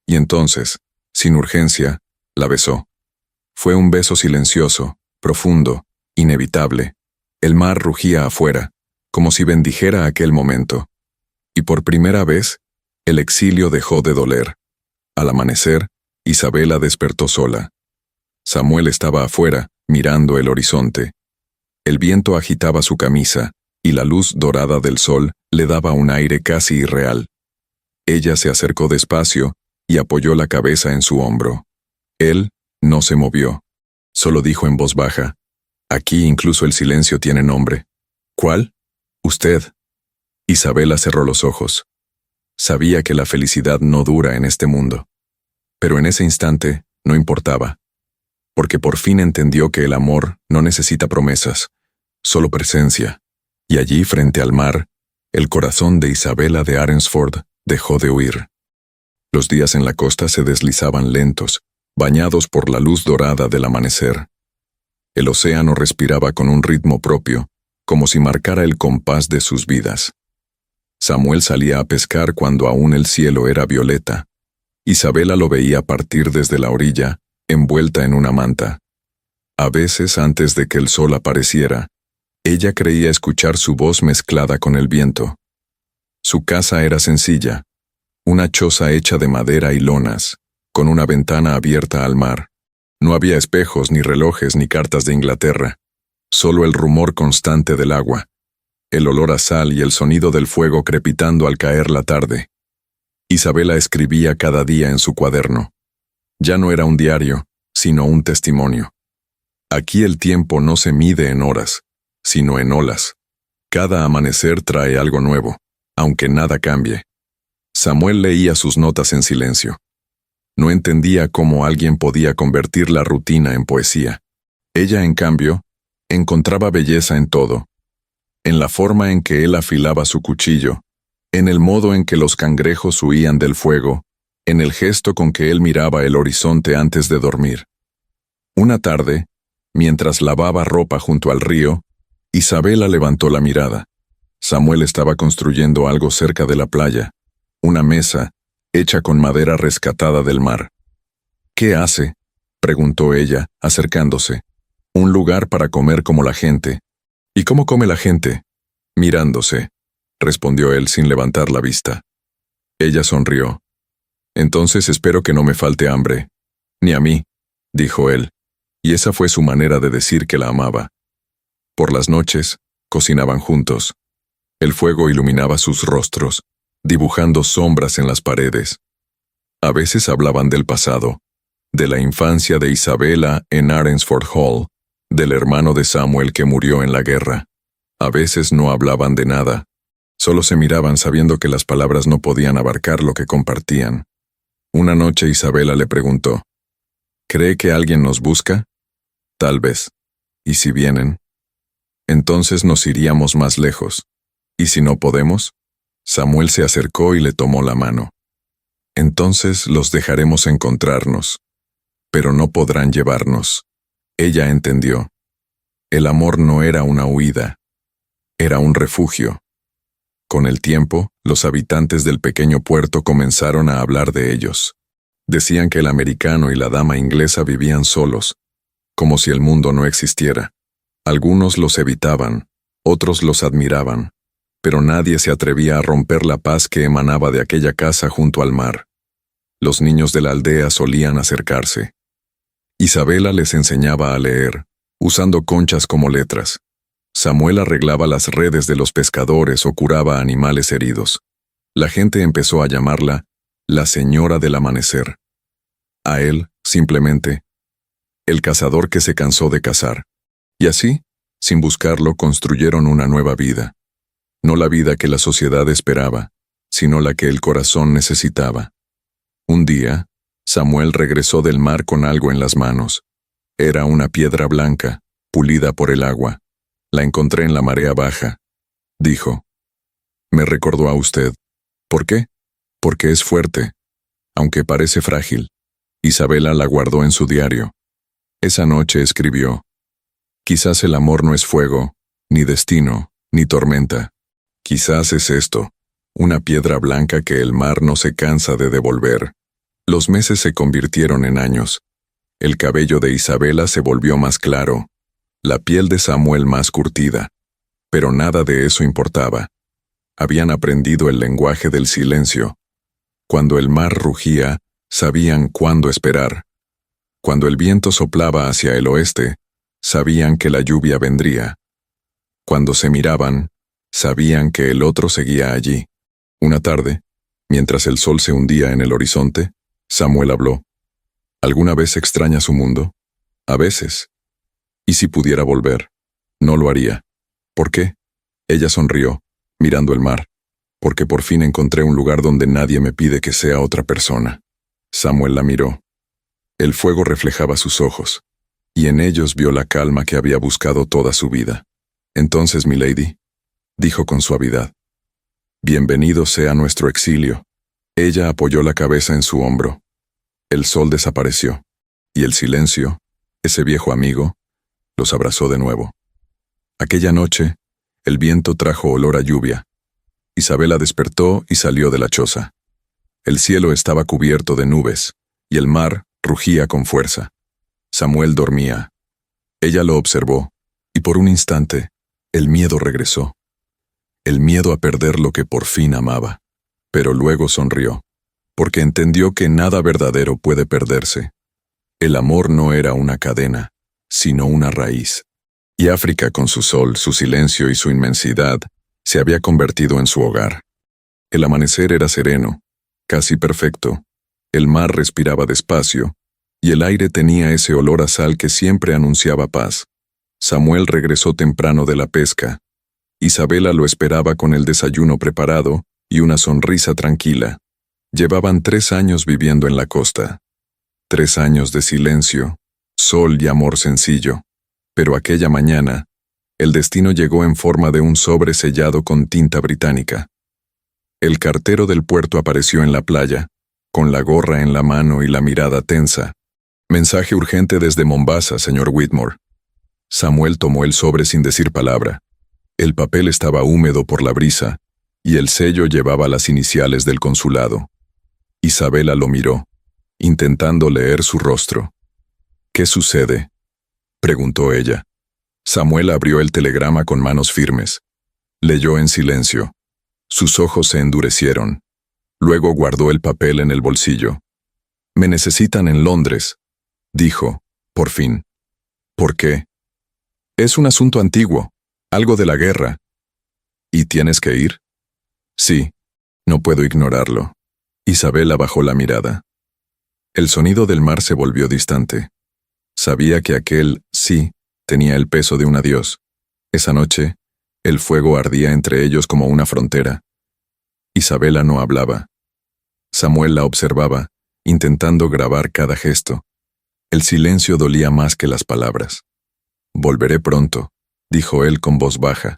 y entonces, sin urgencia, la besó. Fue un beso silencioso, profundo, inevitable. El mar rugía afuera, como si bendijera aquel momento. Y por primera vez, el exilio dejó de doler. Al amanecer, Isabela despertó sola. Samuel estaba afuera, mirando el horizonte. El viento agitaba su camisa, y la luz dorada del sol le daba un aire casi irreal. Ella se acercó despacio y apoyó la cabeza en su hombro. Él no se movió. Solo dijo en voz baja: «Aquí incluso el silencio tiene nombre». «¿Cuál?» «Usted». Isabela cerró los ojos. Sabía que la felicidad no dura en este mundo. Pero en ese instante no importaba, porque por fin entendió que el amor no necesita promesas, solo presencia. Y allí, frente al mar, el corazón de Isabela de Arensford dejó de huir. Los días en la costa se deslizaban lentos, bañados por la luz dorada del amanecer. El océano respiraba con un ritmo propio, como si marcara el compás de sus vidas. Samuel salía a pescar cuando aún el cielo era violeta. Isabela lo veía partir desde la orilla, envuelta en una manta. A veces, antes de que el sol apareciera, ella creía escuchar su voz mezclada con el viento. Su casa era sencilla, una choza hecha de madera y lonas, con una ventana abierta al mar. No había espejos, ni relojes, ni cartas de Inglaterra, solo el rumor constante del agua, el olor a sal y el sonido del fuego crepitando al caer la tarde. Isabela escribía cada día en su cuaderno. Ya no era un diario, sino un testimonio. Aquí el tiempo no se mide en horas, sino en olas. Cada amanecer trae algo nuevo, aunque nada cambie. Samuel leía sus notas en silencio. No entendía cómo alguien podía convertir la rutina en poesía. Ella, en cambio, encontraba belleza en todo. En la forma en que él afilaba su cuchillo, en el modo en que los cangrejos huían del fuego, en el gesto con que él miraba el horizonte antes de dormir. Una tarde, mientras lavaba ropa junto al río, Isabela levantó la mirada. Samuel estaba construyendo algo cerca de la playa, una mesa, hecha con madera rescatada del mar. «¿Qué hace?», preguntó ella, acercándose. «Un lugar para comer como la gente». «¿Y cómo come la gente?», mirándose, respondió él sin levantar la vista. Ella sonrió. «Entonces espero que no me falte hambre». «Ni a mí», dijo él, y esa fue su manera de decir que la amaba. Por las noches, cocinaban juntos. El fuego iluminaba sus rostros, dibujando sombras en las paredes. A veces hablaban del pasado, de la infancia de Isabela en Arensford Hall, del hermano de Samuel que murió en la guerra. A veces no hablaban de nada, solo se miraban sabiendo que las palabras no podían abarcar lo que compartían. Una noche Isabela le preguntó: «¿Cree que alguien nos busca?». «Tal vez. ¿Y si vienen?». «Entonces nos iríamos más lejos. ¿Y si no podemos?». Samuel se acercó y le tomó la mano. Entonces los dejaremos encontrarnos, pero no podrán llevarnos. Ella entendió. El amor no era una huida, era un refugio. Con el tiempo, los habitantes del pequeño puerto comenzaron a hablar de ellos. Decían que el americano y la dama inglesa vivían solos, como si el mundo no existiera. Algunos los evitaban, otros los admiraban, pero nadie se atrevía a romper la paz que emanaba de aquella casa junto al mar. Los niños de la aldea solían acercarse. Isabela les enseñaba a leer, usando conchas como letras. Samuel arreglaba las redes de los pescadores o curaba animales heridos. La gente empezó a llamarla la Señora del Amanecer. A él, simplemente, el cazador que se cansó de cazar. Y así, sin buscarlo, construyeron una nueva vida. No la vida que la sociedad esperaba, sino la que el corazón necesitaba. Un día, Samuel regresó del mar con algo en las manos. Era una piedra blanca, pulida por el agua. La encontré en la marea baja, dijo. Me recordó a usted. ¿Por qué? Porque es fuerte, aunque parece frágil. Isabela la guardó en su diario. Esa noche escribió: quizás el amor no es fuego, ni destino, ni tormenta. Quizás es esto, una piedra blanca que el mar no se cansa de devolver. Los meses se convirtieron en años. El cabello de Isabela se volvió más claro, la piel de Samuel más curtida. Pero nada de eso importaba. Habían aprendido el lenguaje del silencio. Cuando el mar rugía, sabían cuándo esperar. Cuando el viento soplaba hacia el oeste, sabían que la lluvia vendría. Cuando se miraban, sabían que el otro seguía allí. Una tarde, mientras el sol se hundía en el horizonte, Samuel habló. ¿Alguna vez extraña su mundo? A veces. ¿Y si pudiera volver? No lo haría. ¿Por qué? Ella sonrió, mirando el mar. Porque por fin encontré un lugar donde nadie me pide que sea otra persona. Samuel la miró. El fuego reflejaba sus ojos, y en ellos vio la calma que había buscado toda su vida. Entonces, milady, dijo con suavidad, bienvenido sea nuestro exilio. Ella apoyó la cabeza en su hombro. El sol desapareció, y el silencio, ese viejo amigo, los abrazó de nuevo. Aquella noche, el viento trajo olor a lluvia. Isabela despertó y salió de la choza. El cielo estaba cubierto de nubes, y el mar rugía con fuerza. Samuel dormía. Ella lo observó, y por un instante, el miedo regresó. El miedo a perder lo que por fin amaba. Pero luego sonrió, porque entendió que nada verdadero puede perderse. El amor no era una cadena, sino una raíz. Y África, con su sol, su silencio y su inmensidad, se había convertido en su hogar. El amanecer era sereno, casi perfecto. El mar respiraba despacio, y el aire tenía ese olor a sal que siempre anunciaba paz. Samuel regresó temprano de la pesca. Isabela lo esperaba con el desayuno preparado y una sonrisa tranquila. Llevaban 3 años viviendo en la costa. 3 años de silencio, sol y amor sencillo. Pero aquella mañana, el destino llegó en forma de un sobre sellado con tinta británica. El cartero del puerto apareció en la playa, con la gorra en la mano y la mirada tensa. Mensaje urgente desde Mombasa, señor Whitmore. Samuel tomó el sobre sin decir palabra. El papel estaba húmedo por la brisa, y el sello llevaba las iniciales del consulado. Isabela lo miró, intentando leer su rostro. ¿Qué sucede?, preguntó ella. Samuel abrió el telegrama con manos firmes. Leyó en silencio. Sus ojos se endurecieron. Luego guardó el papel en el bolsillo. Me necesitan en Londres, dijo, por fin. ¿Por qué? Es un asunto antiguo, algo de la guerra. ¿Y tienes que ir? Sí, no puedo ignorarlo. Isabela bajó la mirada. El sonido del mar se volvió distante. Sabía que aquel sí tenía el peso de un adiós. Esa noche, el fuego ardía entre ellos como una frontera. Isabela no hablaba. Samuel la observaba, intentando grabar cada gesto. El silencio dolía más que las palabras. Volveré pronto, dijo él con voz baja.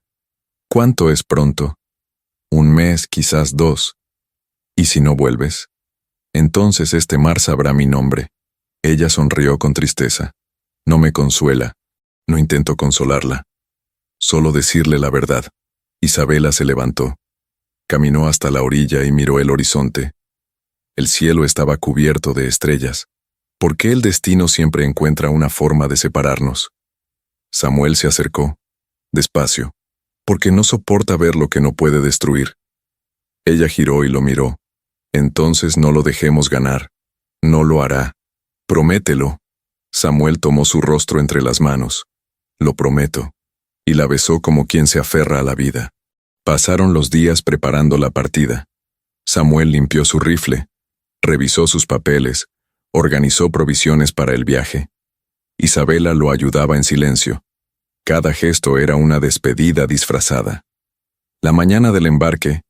¿Cuánto es pronto? 1 mes, quizás 2. ¿Y si no vuelves? Entonces este mar sabrá mi nombre. Ella sonrió con tristeza. No me consuela. No intento consolarla. Solo decirle la verdad. Isabela se levantó. Caminó hasta la orilla y miró el horizonte. El cielo estaba cubierto de estrellas. ¿Por qué el destino siempre encuentra una forma de separarnos? Samuel se acercó, despacio, porque no soporta ver lo que no puede destruir. Ella giró y lo miró. Entonces no lo dejemos ganar. No lo hará. Promételo. Samuel tomó su rostro entre las manos. Lo prometo. Y la besó como quien se aferra a la vida. Pasaron los días preparando la partida. Samuel limpió su rifle, revisó sus papeles, organizó provisiones para el viaje. Isabela lo ayudaba en silencio. Cada gesto era una despedida disfrazada. La mañana del embarque,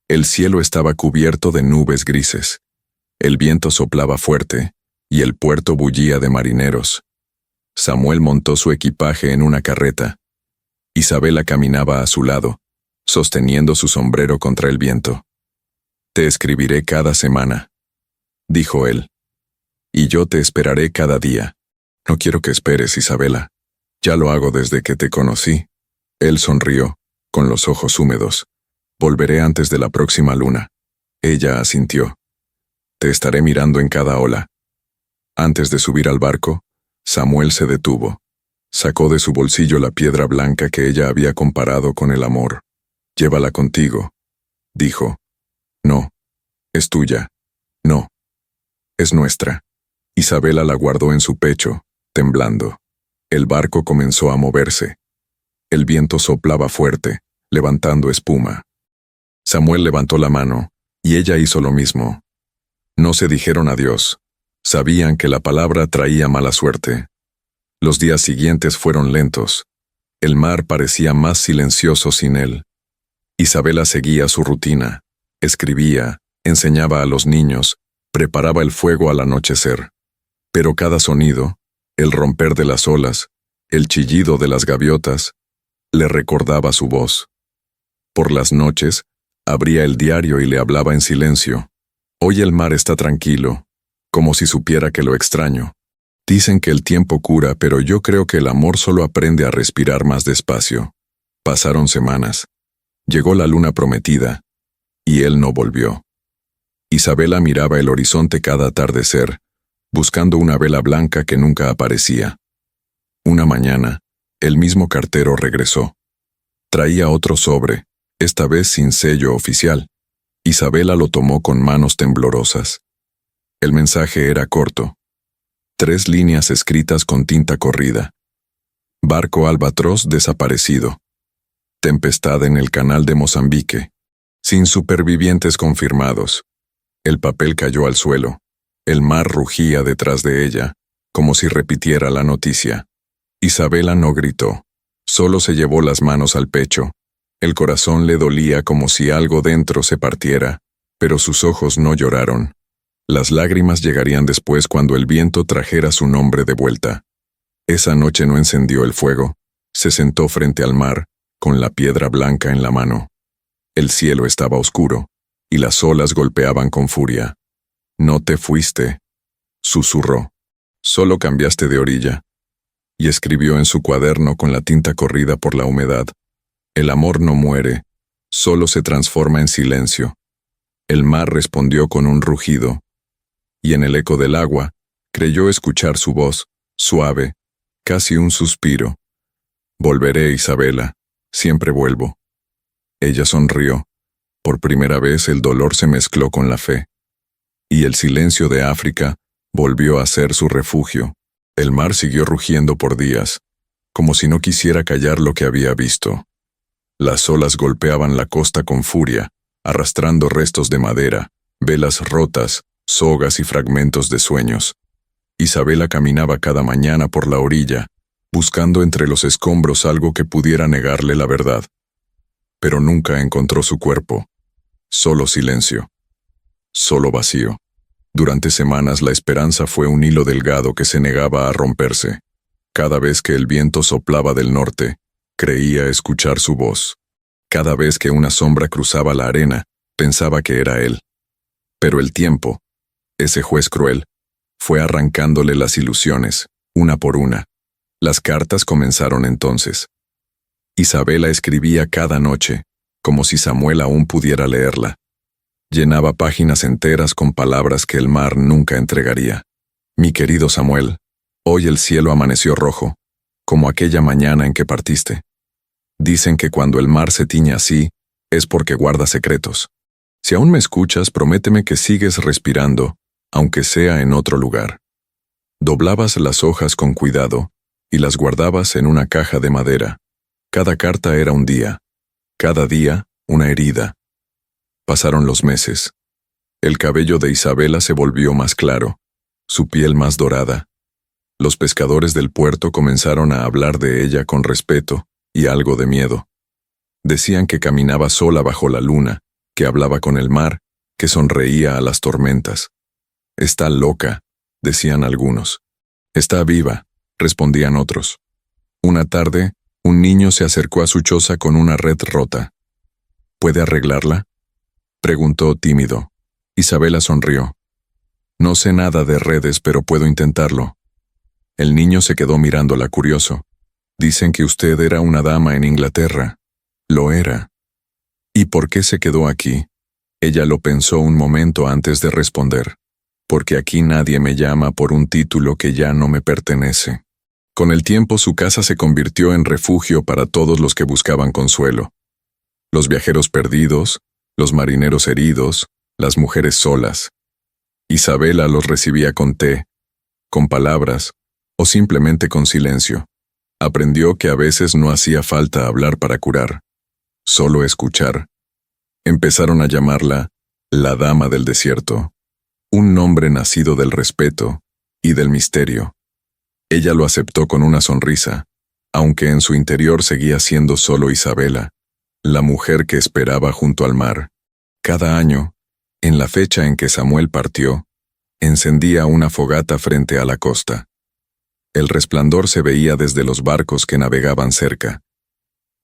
el cielo estaba cubierto de nubes grises. El viento soplaba fuerte, y el puerto bullía de marineros. Samuel montó su equipaje en una carreta. Isabela caminaba a su lado, sosteniendo su sombrero contra el viento. «Te escribiré cada semana», dijo él. «Y yo te esperaré cada día». «No quiero que esperes, Isabela. Ya lo hago desde que te conocí». Él sonrió, con los ojos húmedos. «Volveré antes de la próxima luna». Ella asintió. «Te estaré mirando en cada ola». Antes de subir al barco, Samuel se detuvo. Sacó de su bolsillo la piedra blanca que ella había comparado con el amor. «Llévala contigo», dijo. «No. Es tuya. No. Es nuestra». Isabela la guardó en su pecho, temblando. El barco comenzó a moverse. El viento soplaba fuerte, levantando espuma. Samuel levantó la mano, y ella hizo lo mismo. No se dijeron adiós. Sabían que la palabra traía mala suerte. Los días siguientes fueron lentos. El mar parecía más silencioso sin él. Isabela seguía su rutina. Escribía, enseñaba a los niños, preparaba el fuego al anochecer. Pero cada sonido, el romper de las olas, el chillido de las gaviotas, le recordaba su voz. Por las noches, abría el diario y le hablaba en silencio. «Hoy el mar está tranquilo, como si supiera que lo extraño. Dicen que el tiempo cura, pero yo creo que el amor solo aprende a respirar más despacio». Pasaron semanas. Llegó la luna prometida, y él no volvió. Isabela miraba el horizonte cada atardecer, buscando una vela blanca que nunca aparecía. Una mañana, el mismo cartero regresó. Traía otro sobre, esta vez sin sello oficial. Isabela lo tomó con manos temblorosas. El mensaje era corto. 3 líneas escritas con tinta corrida. Barco Albatros desaparecido. Tempestad en el canal de Mozambique. Sin supervivientes confirmados. El papel cayó al suelo. El mar rugía detrás de ella, como si repitiera la noticia. Isabela no gritó. Solo se llevó las manos al pecho. El corazón le dolía como si algo dentro se partiera, pero sus ojos no lloraron. Las lágrimas llegarían después cuando el viento trajera su nombre de vuelta. Esa noche no encendió el fuego. Se sentó frente al mar, con la piedra blanca en la mano. El cielo estaba oscuro, y las olas golpeaban con furia. «No te fuiste», susurró. «Solo cambiaste de orilla». Y escribió en su cuaderno con la tinta corrida por la humedad. «El amor no muere, solo se transforma en silencio». El mar respondió con un rugido. Y en el eco del agua, creyó escuchar su voz, suave, casi un suspiro. «Volveré, Isabela, siempre vuelvo». Ella sonrió. Por primera vez el dolor se mezcló con la fe. Y el silencio de África volvió a ser su refugio. El mar siguió rugiendo por días, como si no quisiera callar lo que había visto. Las olas golpeaban la costa con furia, arrastrando restos de madera, velas rotas, sogas y fragmentos de sueños. Isabela caminaba cada mañana por la orilla, buscando entre los escombros algo que pudiera negarle la verdad. Pero nunca encontró su cuerpo. Solo silencio. Solo vacío. Durante semanas la esperanza fue un hilo delgado que se negaba a romperse. Cada vez que el viento soplaba del norte, creía escuchar su voz. Cada vez que una sombra cruzaba la arena, pensaba que era él. Pero el tiempo Ese juez cruel fue arrancándole las ilusiones, una por una. Las cartas comenzaron entonces. Isabela escribía cada noche, como si Samuel aún pudiera leerla. Llenaba páginas enteras con palabras que el mar nunca entregaría. Mi querido Samuel, hoy el cielo amaneció rojo, como aquella mañana en que partiste. Dicen que cuando el mar se tiñe así, es porque guarda secretos. Si aún me escuchas, prométeme que sigues respirando, aunque sea en otro lugar. Doblabas las hojas con cuidado y las guardabas en una caja de madera. Cada carta era un día, cada día una herida. Pasaron los meses. El cabello de Isabela se volvió más claro, su piel más dorada. Los pescadores del puerto comenzaron a hablar de ella con respeto y algo de miedo. Decían que caminaba sola bajo la luna, que hablaba con el mar, que sonreía a las tormentas. Está loca, decían algunos. Está viva, respondían otros. Una tarde, un niño se acercó a su choza con una red rota. ¿Puede arreglarla?, preguntó tímido. Isabela sonrió. No sé nada de redes, pero puedo intentarlo. El niño se quedó mirándola curioso. Dicen que usted era una dama en Inglaterra. Lo era. ¿Y por qué se quedó aquí? Ella lo pensó un momento antes de responder. Porque aquí nadie me llama por un título que ya no me pertenece. Con el tiempo su casa se convirtió en refugio para todos los que buscaban consuelo. Los viajeros perdidos, los marineros heridos, las mujeres solas. Isabela los recibía con té, con palabras o simplemente con silencio. Aprendió que a veces no hacía falta hablar para curar, solo escuchar. Empezaron a llamarla la Dama del Desierto, un nombre nacido del respeto y del misterio. Ella lo aceptó con una sonrisa, aunque en su interior seguía siendo solo Isabela, la mujer que esperaba junto al mar. Cada año, en la fecha en que Samuel partió, encendía una fogata frente a la costa. El resplandor se veía desde los barcos que navegaban cerca.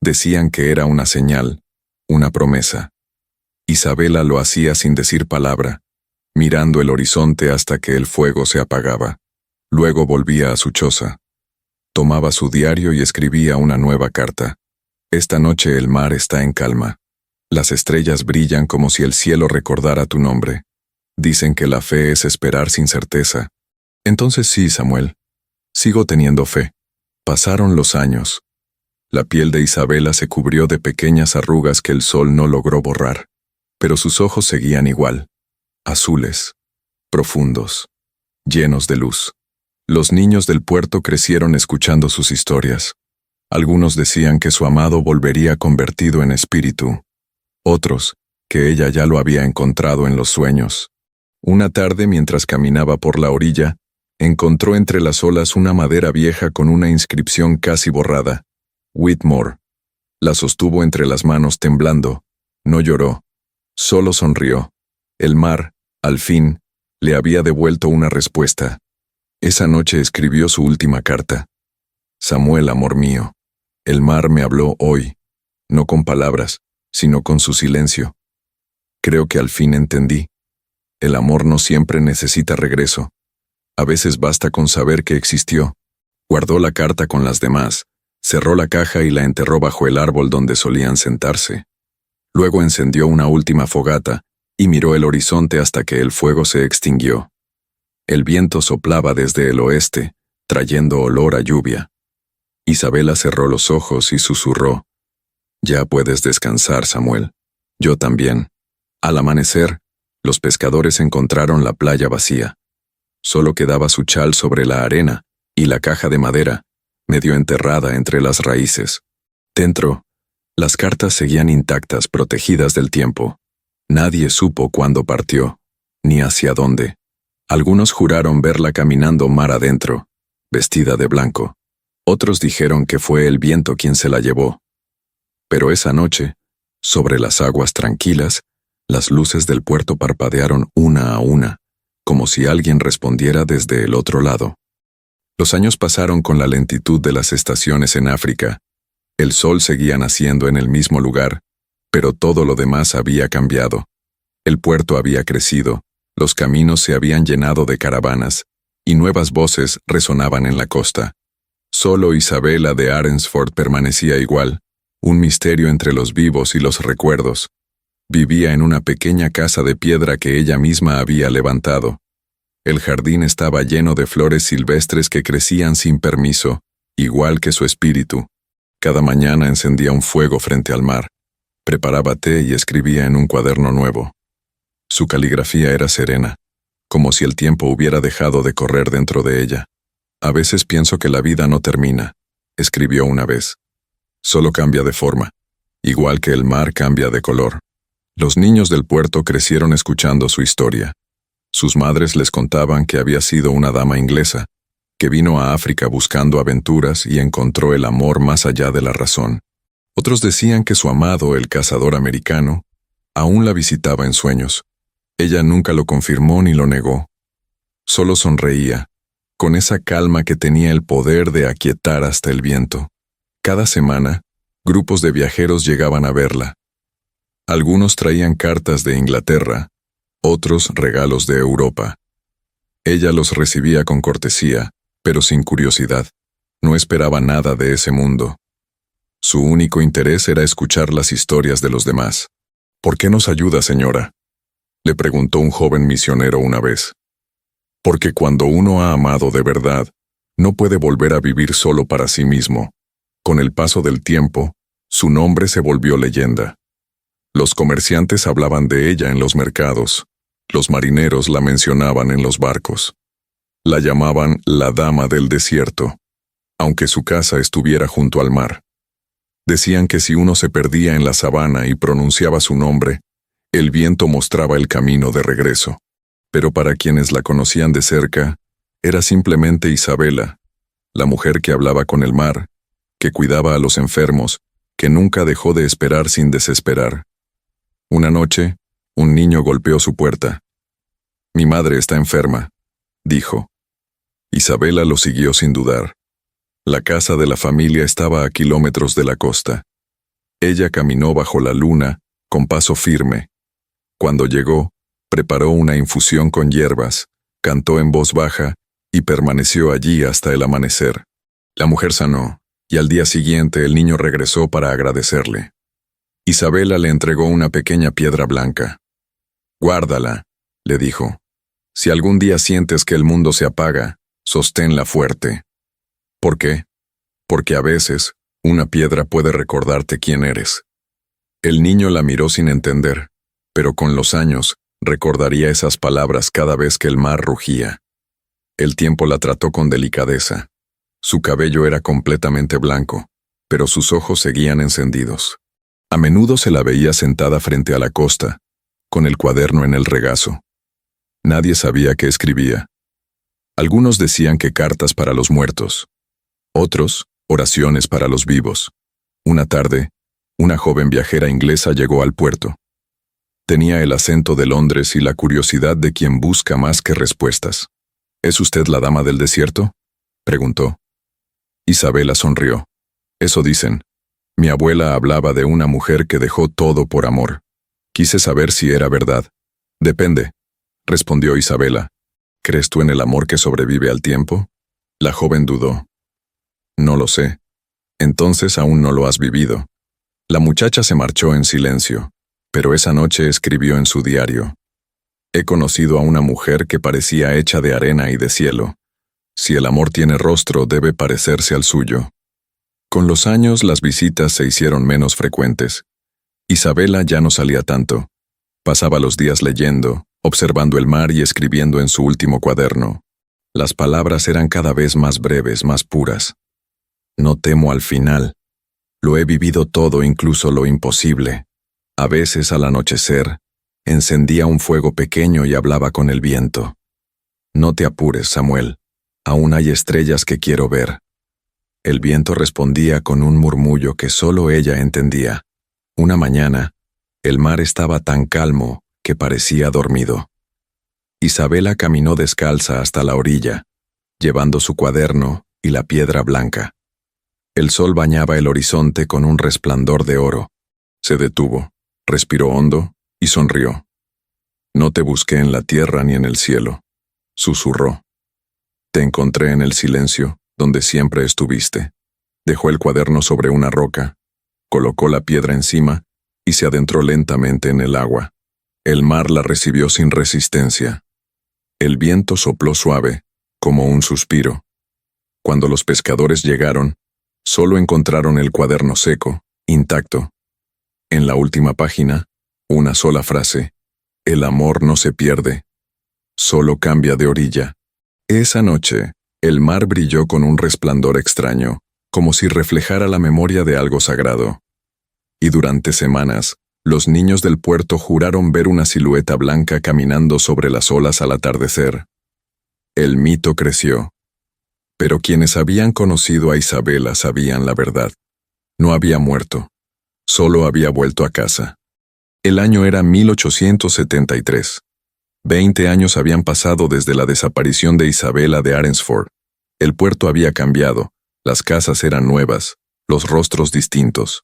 Decían que era una señal, una promesa. Isabela lo hacía sin decir palabra, mirando el horizonte hasta que el fuego se apagaba. Luego volvía a su choza. Tomaba su diario y escribía una nueva carta. Esta noche el mar está en calma. Las estrellas brillan como si el cielo recordara tu nombre. Dicen que la fe es esperar sin certeza. Entonces sí, Samuel. Sigo teniendo fe. Pasaron los años. La piel de Isabela se cubrió de pequeñas arrugas que el sol no logró borrar. Pero sus ojos seguían igual. Azules. Profundos. Llenos de luz. Los niños del puerto crecieron escuchando sus historias. Algunos decían que su amado volvería convertido en espíritu. Otros, que ella ya lo había encontrado en los sueños. Una tarde, mientras caminaba por la orilla, encontró entre las olas una madera vieja con una inscripción casi borrada. Whitmore. La sostuvo entre las manos temblando. No lloró. Solo sonrió. El mar, al fin, le había devuelto una respuesta. Esa noche escribió su última carta. Samuel, amor mío. El mar me habló hoy, no con palabras, sino con su silencio. Creo que al fin entendí. El amor no siempre necesita regreso. A veces basta con saber que existió. Guardó la carta con las demás, cerró la caja y la enterró bajo el árbol donde solían sentarse. Luego encendió una última fogata y miró el horizonte hasta que el fuego se extinguió. El viento soplaba desde el oeste, trayendo olor a lluvia. Isabela cerró los ojos y susurró. Ya puedes descansar, Samuel. Yo también. Al amanecer, los pescadores encontraron la playa vacía. Solo quedaba su chal sobre la arena y la caja de madera, medio enterrada entre las raíces. Dentro, las cartas seguían intactas, protegidas del tiempo. Nadie supo cuándo partió, ni hacia dónde. Algunos juraron verla caminando mar adentro, vestida de blanco. Otros dijeron que fue el viento quien se la llevó. Pero esa noche, sobre las aguas tranquilas, las luces del puerto parpadearon una a una, como si alguien respondiera desde el otro lado. Los años pasaron con la lentitud de las estaciones en África. El sol seguía naciendo en el mismo lugar, pero todo lo demás había cambiado. El puerto había crecido, Los caminos se habían llenado de caravanas, y nuevas voces resonaban en la costa. Solo Isabela de Arensford permanecía igual, un misterio entre los vivos y los recuerdos. Vivía en una pequeña casa de piedra que ella misma había levantado. El jardín estaba lleno de flores silvestres que crecían sin permiso, igual que su espíritu. Cada mañana encendía un fuego frente al mar, preparaba té y escribía en un cuaderno nuevo. Su caligrafía era serena, como si el tiempo hubiera dejado de correr dentro de ella. A veces pienso que la vida no termina, escribió una vez. Solo cambia de forma, igual que el mar cambia de color. Los niños del puerto crecieron escuchando su historia. Sus madres les contaban que había sido una dama inglesa, que vino a África buscando aventuras y encontró el amor más allá de la razón. Otros decían que su amado, el cazador americano, aún la visitaba en sueños. Ella nunca lo confirmó ni lo negó. Solo sonreía, con esa calma que tenía el poder de aquietar hasta el viento. Cada semana, grupos de viajeros llegaban a verla. Algunos traían cartas de Inglaterra, otros regalos de Europa. Ella los recibía con cortesía, pero sin curiosidad. No esperaba nada de ese mundo. Su único interés era escuchar las historias de los demás. ¿Por qué nos ayuda, señora?, le preguntó un joven misionero una vez. Porque cuando uno ha amado de verdad, no puede volver a vivir solo para sí mismo. Con el paso del tiempo, su nombre se volvió leyenda. Los comerciantes hablaban de ella en los mercados. Los marineros la mencionaban en los barcos. La llamaban la Dama del Desierto, aunque su casa estuviera junto al mar. Decían que si uno se perdía en la sabana y pronunciaba su nombre, el viento mostraba el camino de regreso. Pero para quienes la conocían de cerca, era simplemente Isabela, la mujer que hablaba con el mar, que cuidaba a los enfermos, que nunca dejó de esperar sin desesperar. Una noche, un niño golpeó su puerta. «Mi madre está enferma», dijo. Isabela lo siguió sin dudar. La casa de la familia estaba a kilómetros de la costa. Ella caminó bajo la luna, con paso firme. Cuando llegó, preparó una infusión con hierbas, cantó en voz baja y permaneció allí hasta el amanecer. La mujer sanó, y al día siguiente el niño regresó para agradecerle. Isabela le entregó una pequeña piedra blanca. «Guárdala», le dijo. «Si algún día sientes que el mundo se apaga, sosténla fuerte». ¿Por qué? Porque a veces, una piedra puede recordarte quién eres. El niño la miró sin entender, pero con los años, recordaría esas palabras cada vez que el mar rugía. El tiempo la trató con delicadeza. Su cabello era completamente blanco, pero sus ojos seguían encendidos. A menudo se la veía sentada frente a la costa, con el cuaderno en el regazo. Nadie sabía qué escribía. Algunos decían que cartas para los muertos. Otros, oraciones para los vivos. Una tarde, una joven viajera inglesa llegó al puerto. Tenía el acento de Londres y la curiosidad de quien busca más que respuestas. «¿Es usted la Dama del Desierto?», preguntó. Isabela sonrió. «Eso dicen. Mi abuela hablaba de una mujer que dejó todo por amor. Quise saber si era verdad». «Depende», respondió Isabela. «¿Crees tú en el amor que sobrevive al tiempo?». La joven dudó. «No lo sé. Entonces aún no lo has vivido». La muchacha se marchó en silencio, pero esa noche escribió en su diario: «He conocido a una mujer que parecía hecha de arena y de cielo. Si el amor tiene rostro, debe parecerse al suyo». Con los años las visitas se hicieron menos frecuentes. Isabela ya no salía tanto. Pasaba los días leyendo, observando el mar y escribiendo en su último cuaderno. Las palabras eran cada vez más breves, más puras. «No temo al final. Lo he vivido todo, incluso lo imposible. A veces, al anochecer, encendía un fuego pequeño y hablaba con el viento. No te apures, Samuel. Aún hay estrellas que quiero ver». El viento respondía con un murmullo que solo ella entendía. Una mañana, el mar estaba tan calmo que parecía dormido. Isabela caminó descalza hasta la orilla, llevando su cuaderno y la piedra blanca. El sol bañaba el horizonte con un resplandor de oro. Se detuvo, respiró hondo y sonrió. No te busqué en la tierra ni en el cielo, susurró. Te encontré en el silencio, donde siempre estuviste. Dejó el cuaderno sobre una roca, colocó la piedra encima y se adentró lentamente en el agua. El mar la recibió sin resistencia. El viento sopló suave, como un suspiro. Cuando los pescadores llegaron, solo encontraron el cuaderno seco, intacto. En la última página, una sola frase: el amor no se pierde, solo cambia de orilla. Esa noche, el mar brilló con un resplandor extraño, como si reflejara la memoria de algo sagrado. Y durante semanas, los niños del puerto juraron ver una silueta blanca caminando sobre las olas al atardecer. El mito creció. Pero quienes habían conocido a Isabela sabían la verdad. No había muerto. Solo había vuelto a casa. El año era 1873. 20 años habían pasado desde la desaparición de Isabela de Arensford. El puerto había cambiado, las casas eran nuevas, los rostros distintos.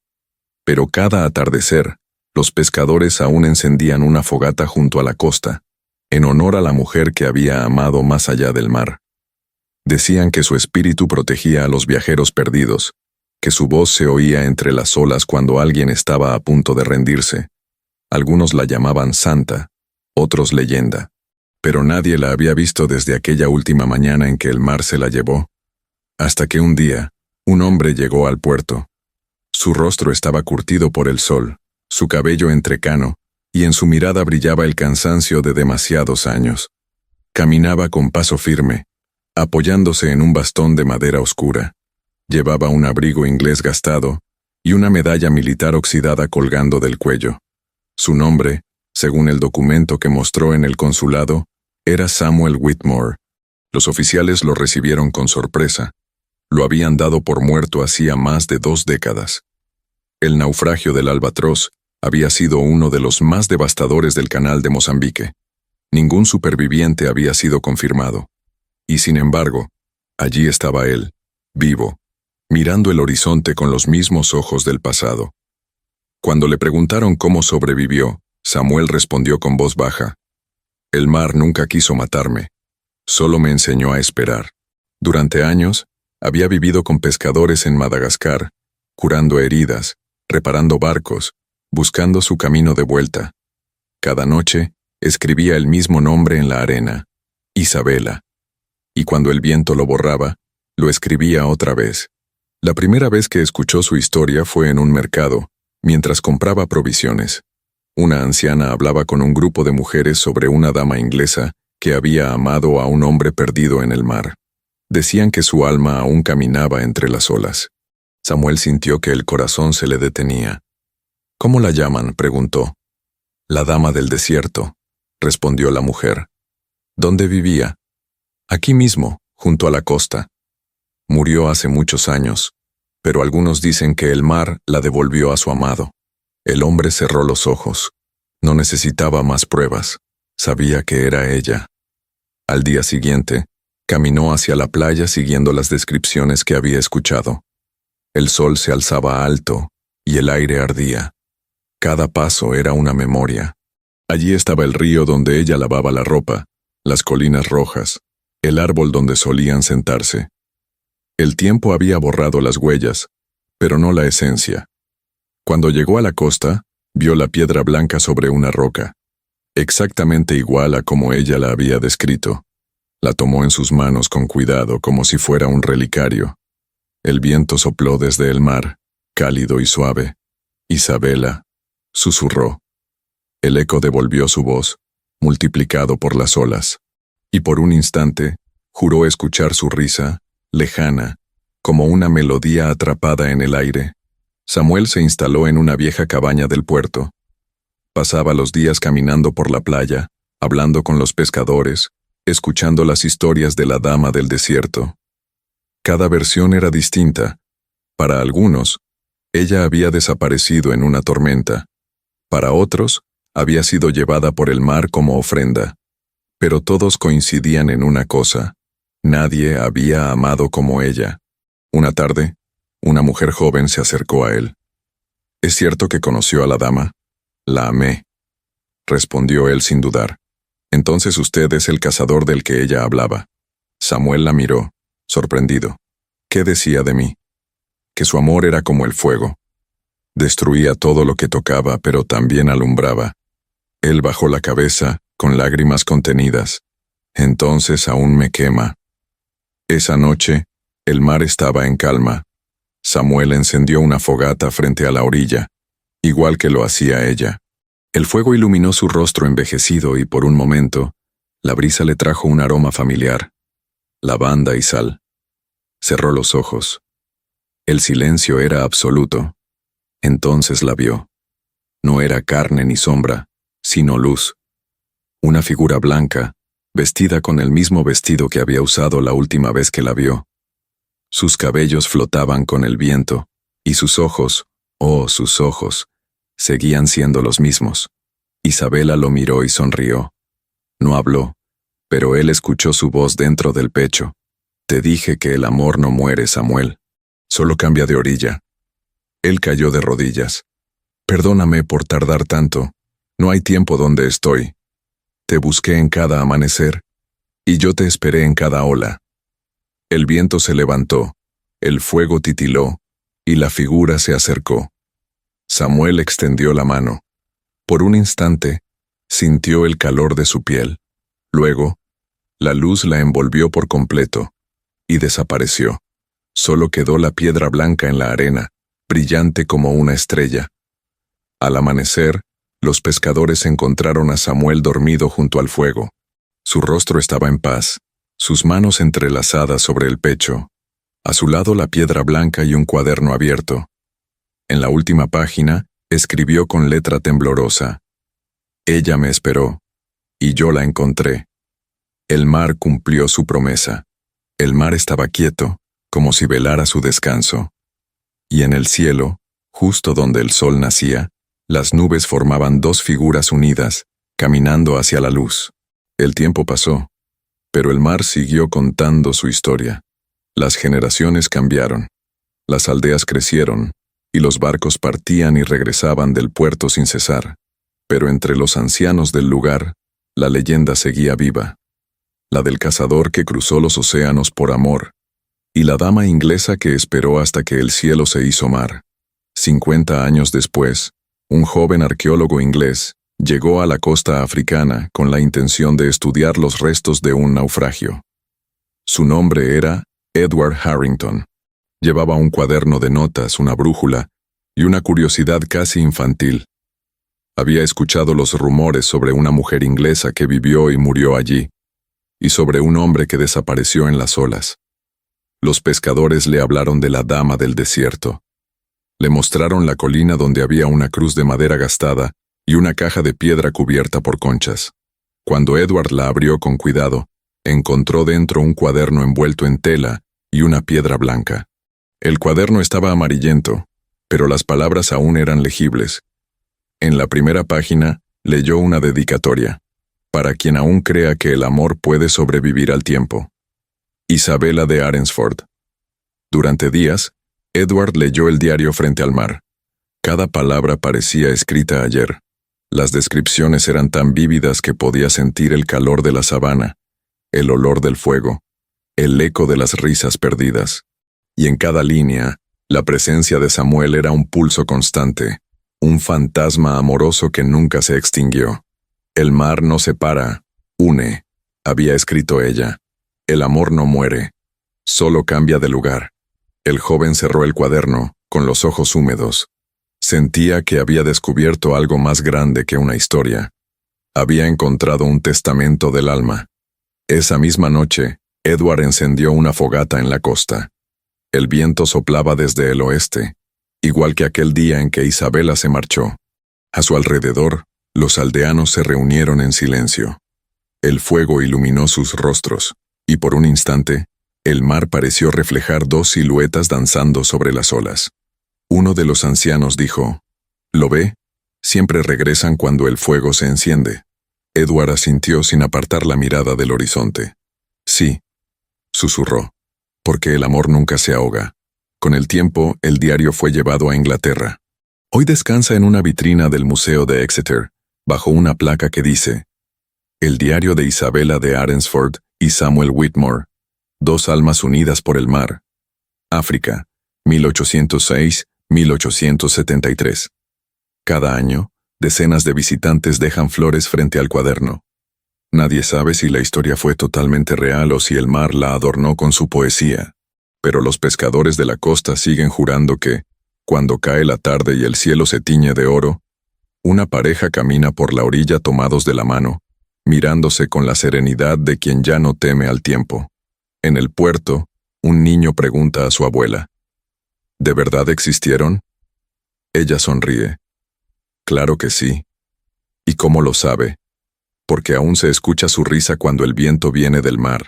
Pero cada atardecer, los pescadores aún encendían una fogata junto a la costa, en honor a la mujer que había amado más allá del mar. Decían que su espíritu protegía a los viajeros perdidos, que su voz se oía entre las olas cuando alguien estaba a punto de rendirse. Algunos la llamaban santa, otros leyenda, pero nadie la había visto desde aquella última mañana en que el mar se la llevó, hasta que un día, un hombre llegó al puerto. Su rostro estaba curtido por el sol, su cabello entrecano, y en su mirada brillaba el cansancio de demasiados años. Caminaba con paso firme, apoyándose en un bastón de madera oscura. Llevaba un abrigo inglés gastado y una medalla militar oxidada colgando del cuello. Su nombre, según el documento que mostró en el consulado, era Samuel Whitmore. Los oficiales lo recibieron con sorpresa. Lo habían dado por muerto hacía más de 2 décadas. El naufragio del Albatros había sido uno de los más devastadores del canal de Mozambique. Ningún superviviente había sido confirmado. Y sin embargo, allí estaba él, vivo, mirando el horizonte con los mismos ojos del pasado. Cuando le preguntaron cómo sobrevivió, Samuel respondió con voz baja: el mar nunca quiso matarme, solo me enseñó a esperar. Durante años, había vivido con pescadores en Madagascar, curando heridas, reparando barcos, buscando su camino de vuelta. Cada noche, escribía el mismo nombre en la arena: Isabela. Y cuando el viento lo borraba, lo escribía otra vez. La primera vez que escuchó su historia fue en un mercado, mientras compraba provisiones. Una anciana hablaba con un grupo de mujeres sobre una dama inglesa que había amado a un hombre perdido en el mar. Decían que su alma aún caminaba entre las olas. Samuel sintió que el corazón se le detenía. ¿Cómo la llaman?, preguntó. La dama del desierto, respondió la mujer. ¿Dónde vivía? Aquí mismo, junto a la costa. Murió hace muchos años, pero algunos dicen que el mar la devolvió a su amado. El hombre cerró los ojos. No necesitaba más pruebas. Sabía que era ella. Al día siguiente, caminó hacia la playa siguiendo las descripciones que había escuchado. El sol se alzaba alto y el aire ardía. Cada paso era una memoria. Allí estaba el río donde ella lavaba la ropa, las colinas rojas, el árbol donde solían sentarse. El tiempo había borrado las huellas, pero no la esencia. Cuando llegó a la costa, vio la piedra blanca sobre una roca, exactamente igual a como ella la había descrito. La tomó en sus manos con cuidado como si fuera un relicario. El viento sopló desde el mar, cálido y suave. Isabela, susurró. El eco devolvió su voz, multiplicado por las olas. Y por un instante, juró escuchar su risa, lejana, como una melodía atrapada en el aire. Samuel se instaló en una vieja cabaña del puerto. Pasaba los días caminando por la playa, hablando con los pescadores, escuchando las historias de la dama del desierto. Cada versión era distinta. Para algunos, ella había desaparecido en una tormenta. Para otros, había sido llevada por el mar como ofrenda. Pero todos coincidían en una cosa: nadie había amado como ella. Una tarde, una mujer joven se acercó a él. ¿Es cierto que conoció a la dama? La amé, respondió él sin dudar. Entonces usted es el cazador del que ella hablaba. Samuel la miró, sorprendido. ¿Qué decía de mí? Que su amor era como el fuego. Destruía todo lo que tocaba, pero también alumbraba. Él bajó la cabeza, con lágrimas contenidas. Entonces aún me quema. Esa noche, el mar estaba en calma. Samuel encendió una fogata frente a la orilla, igual que lo hacía ella. El fuego iluminó su rostro envejecido y por un momento, la brisa le trajo un aroma familiar, lavanda y sal. Cerró los ojos. El silencio era absoluto. Entonces la vio. No era carne ni sombra, sino luz. Una figura blanca, vestida con el mismo vestido que había usado la última vez que la vio. Sus cabellos flotaban con el viento, y sus ojos, oh, sus ojos, seguían siendo los mismos. Isabela lo miró y sonrió. No habló, pero él escuchó su voz dentro del pecho. Te dije que el amor no muere, Samuel. Solo cambia de orilla. Él cayó de rodillas. Perdóname por tardar tanto. No hay tiempo donde estoy. Te busqué en cada amanecer, y yo te esperé en cada ola. El viento se levantó, el fuego titiló, y la figura se acercó. Samuel extendió la mano. Por un instante, sintió el calor de su piel. Luego, la luz la envolvió por completo, y desapareció. Solo quedó la piedra blanca en la arena, brillante como una estrella. Al amanecer, los pescadores encontraron a Samuel dormido junto al fuego. Su rostro estaba en paz, sus manos entrelazadas sobre el pecho. A su lado la piedra blanca y un cuaderno abierto. En la última página, escribió con letra temblorosa: Ella me esperó, y yo la encontré. El mar cumplió su promesa. El mar estaba quieto, como si velara su descanso. Y en el cielo, justo donde el sol nacía, las nubes formaban dos figuras unidas, caminando hacia la luz. El tiempo pasó, pero el mar siguió contando su historia. Las generaciones cambiaron, las aldeas crecieron, y los barcos partían y regresaban del puerto sin cesar. Pero entre los ancianos del lugar, la leyenda seguía viva. La del cazador que cruzó los océanos por amor, y la dama inglesa que esperó hasta que el cielo se hizo mar. 50 años después, un joven arqueólogo inglés llegó a la costa africana con la intención de estudiar los restos de un naufragio. Su nombre era Edward Harrington. Llevaba un cuaderno de notas, una brújula y una curiosidad casi infantil. Había escuchado los rumores sobre una mujer inglesa que vivió y murió allí, y sobre un hombre que desapareció en las olas. Los pescadores le hablaron de la dama del desierto. Le mostraron la colina donde había una cruz de madera gastada y una caja de piedra cubierta por conchas. Cuando Edward la abrió con cuidado, encontró dentro un cuaderno envuelto en tela y una piedra blanca. El cuaderno estaba amarillento, pero las palabras aún eran legibles. En la primera página, leyó una dedicatoria: para quien aún crea que el amor puede sobrevivir al tiempo. Isabela de Arensford. Durante días, Edward leyó el diario frente al mar. Cada palabra parecía escrita ayer. Las descripciones eran tan vívidas que podía sentir el calor de la sabana, el olor del fuego, el eco de las risas perdidas. Y en cada línea, la presencia de Samuel era un pulso constante, un fantasma amoroso que nunca se extinguió. El mar no separa, une, había escrito ella. El amor no muere, solo cambia de lugar. El joven cerró el cuaderno, con los ojos húmedos. Sentía que había descubierto algo más grande que una historia. Había encontrado un testamento del alma. Esa misma noche, Edward encendió una fogata en la costa. El viento soplaba desde el oeste, igual que aquel día en que Isabela se marchó. A su alrededor, los aldeanos se reunieron en silencio. El fuego iluminó sus rostros, y por un instante, el mar pareció reflejar dos siluetas danzando sobre las olas. Uno de los ancianos dijo: ¿Lo ve? Siempre regresan cuando el fuego se enciende. Edward asintió sin apartar la mirada del horizonte. Sí, susurró, porque el amor nunca se ahoga. Con el tiempo, el diario fue llevado a Inglaterra. Hoy descansa en una vitrina del Museo de Exeter, bajo una placa que dice: El diario de Isabella de Arensford y Samuel Whitmore, dos almas unidas por el mar. África, 1806-1873. Cada año, decenas de visitantes dejan flores frente al cuaderno. Nadie sabe si la historia fue totalmente real o si el mar la adornó con su poesía. Pero los pescadores de la costa siguen jurando que, cuando cae la tarde y el cielo se tiñe de oro, una pareja camina por la orilla tomados de la mano, mirándose con la serenidad de quien ya no teme al tiempo. En el puerto, un niño pregunta a su abuela: ¿De verdad existieron? Ella sonríe. Claro que sí. ¿Y cómo lo sabe? Porque aún se escucha su risa cuando el viento viene del mar.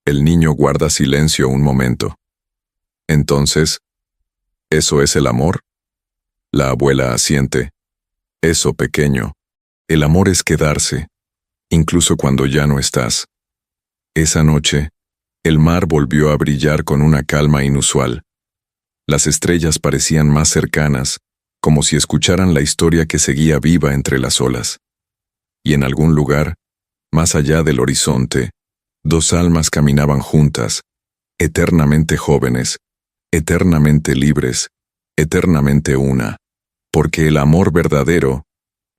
El niño guarda silencio un momento. Entonces, ¿eso es el amor? La abuela asiente. Eso, pequeño. El amor es quedarse, incluso cuando ya no estás. Esa noche, el mar volvió a brillar con una calma inusual. Las estrellas parecían más cercanas, como si escucharan la historia que seguía viva entre las olas. Y en algún lugar, más allá del horizonte, dos almas caminaban juntas, eternamente jóvenes, eternamente libres, eternamente una. Porque el amor verdadero,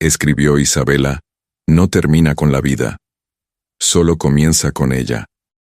escribió Isabella, no termina con la vida, solo comienza con ella.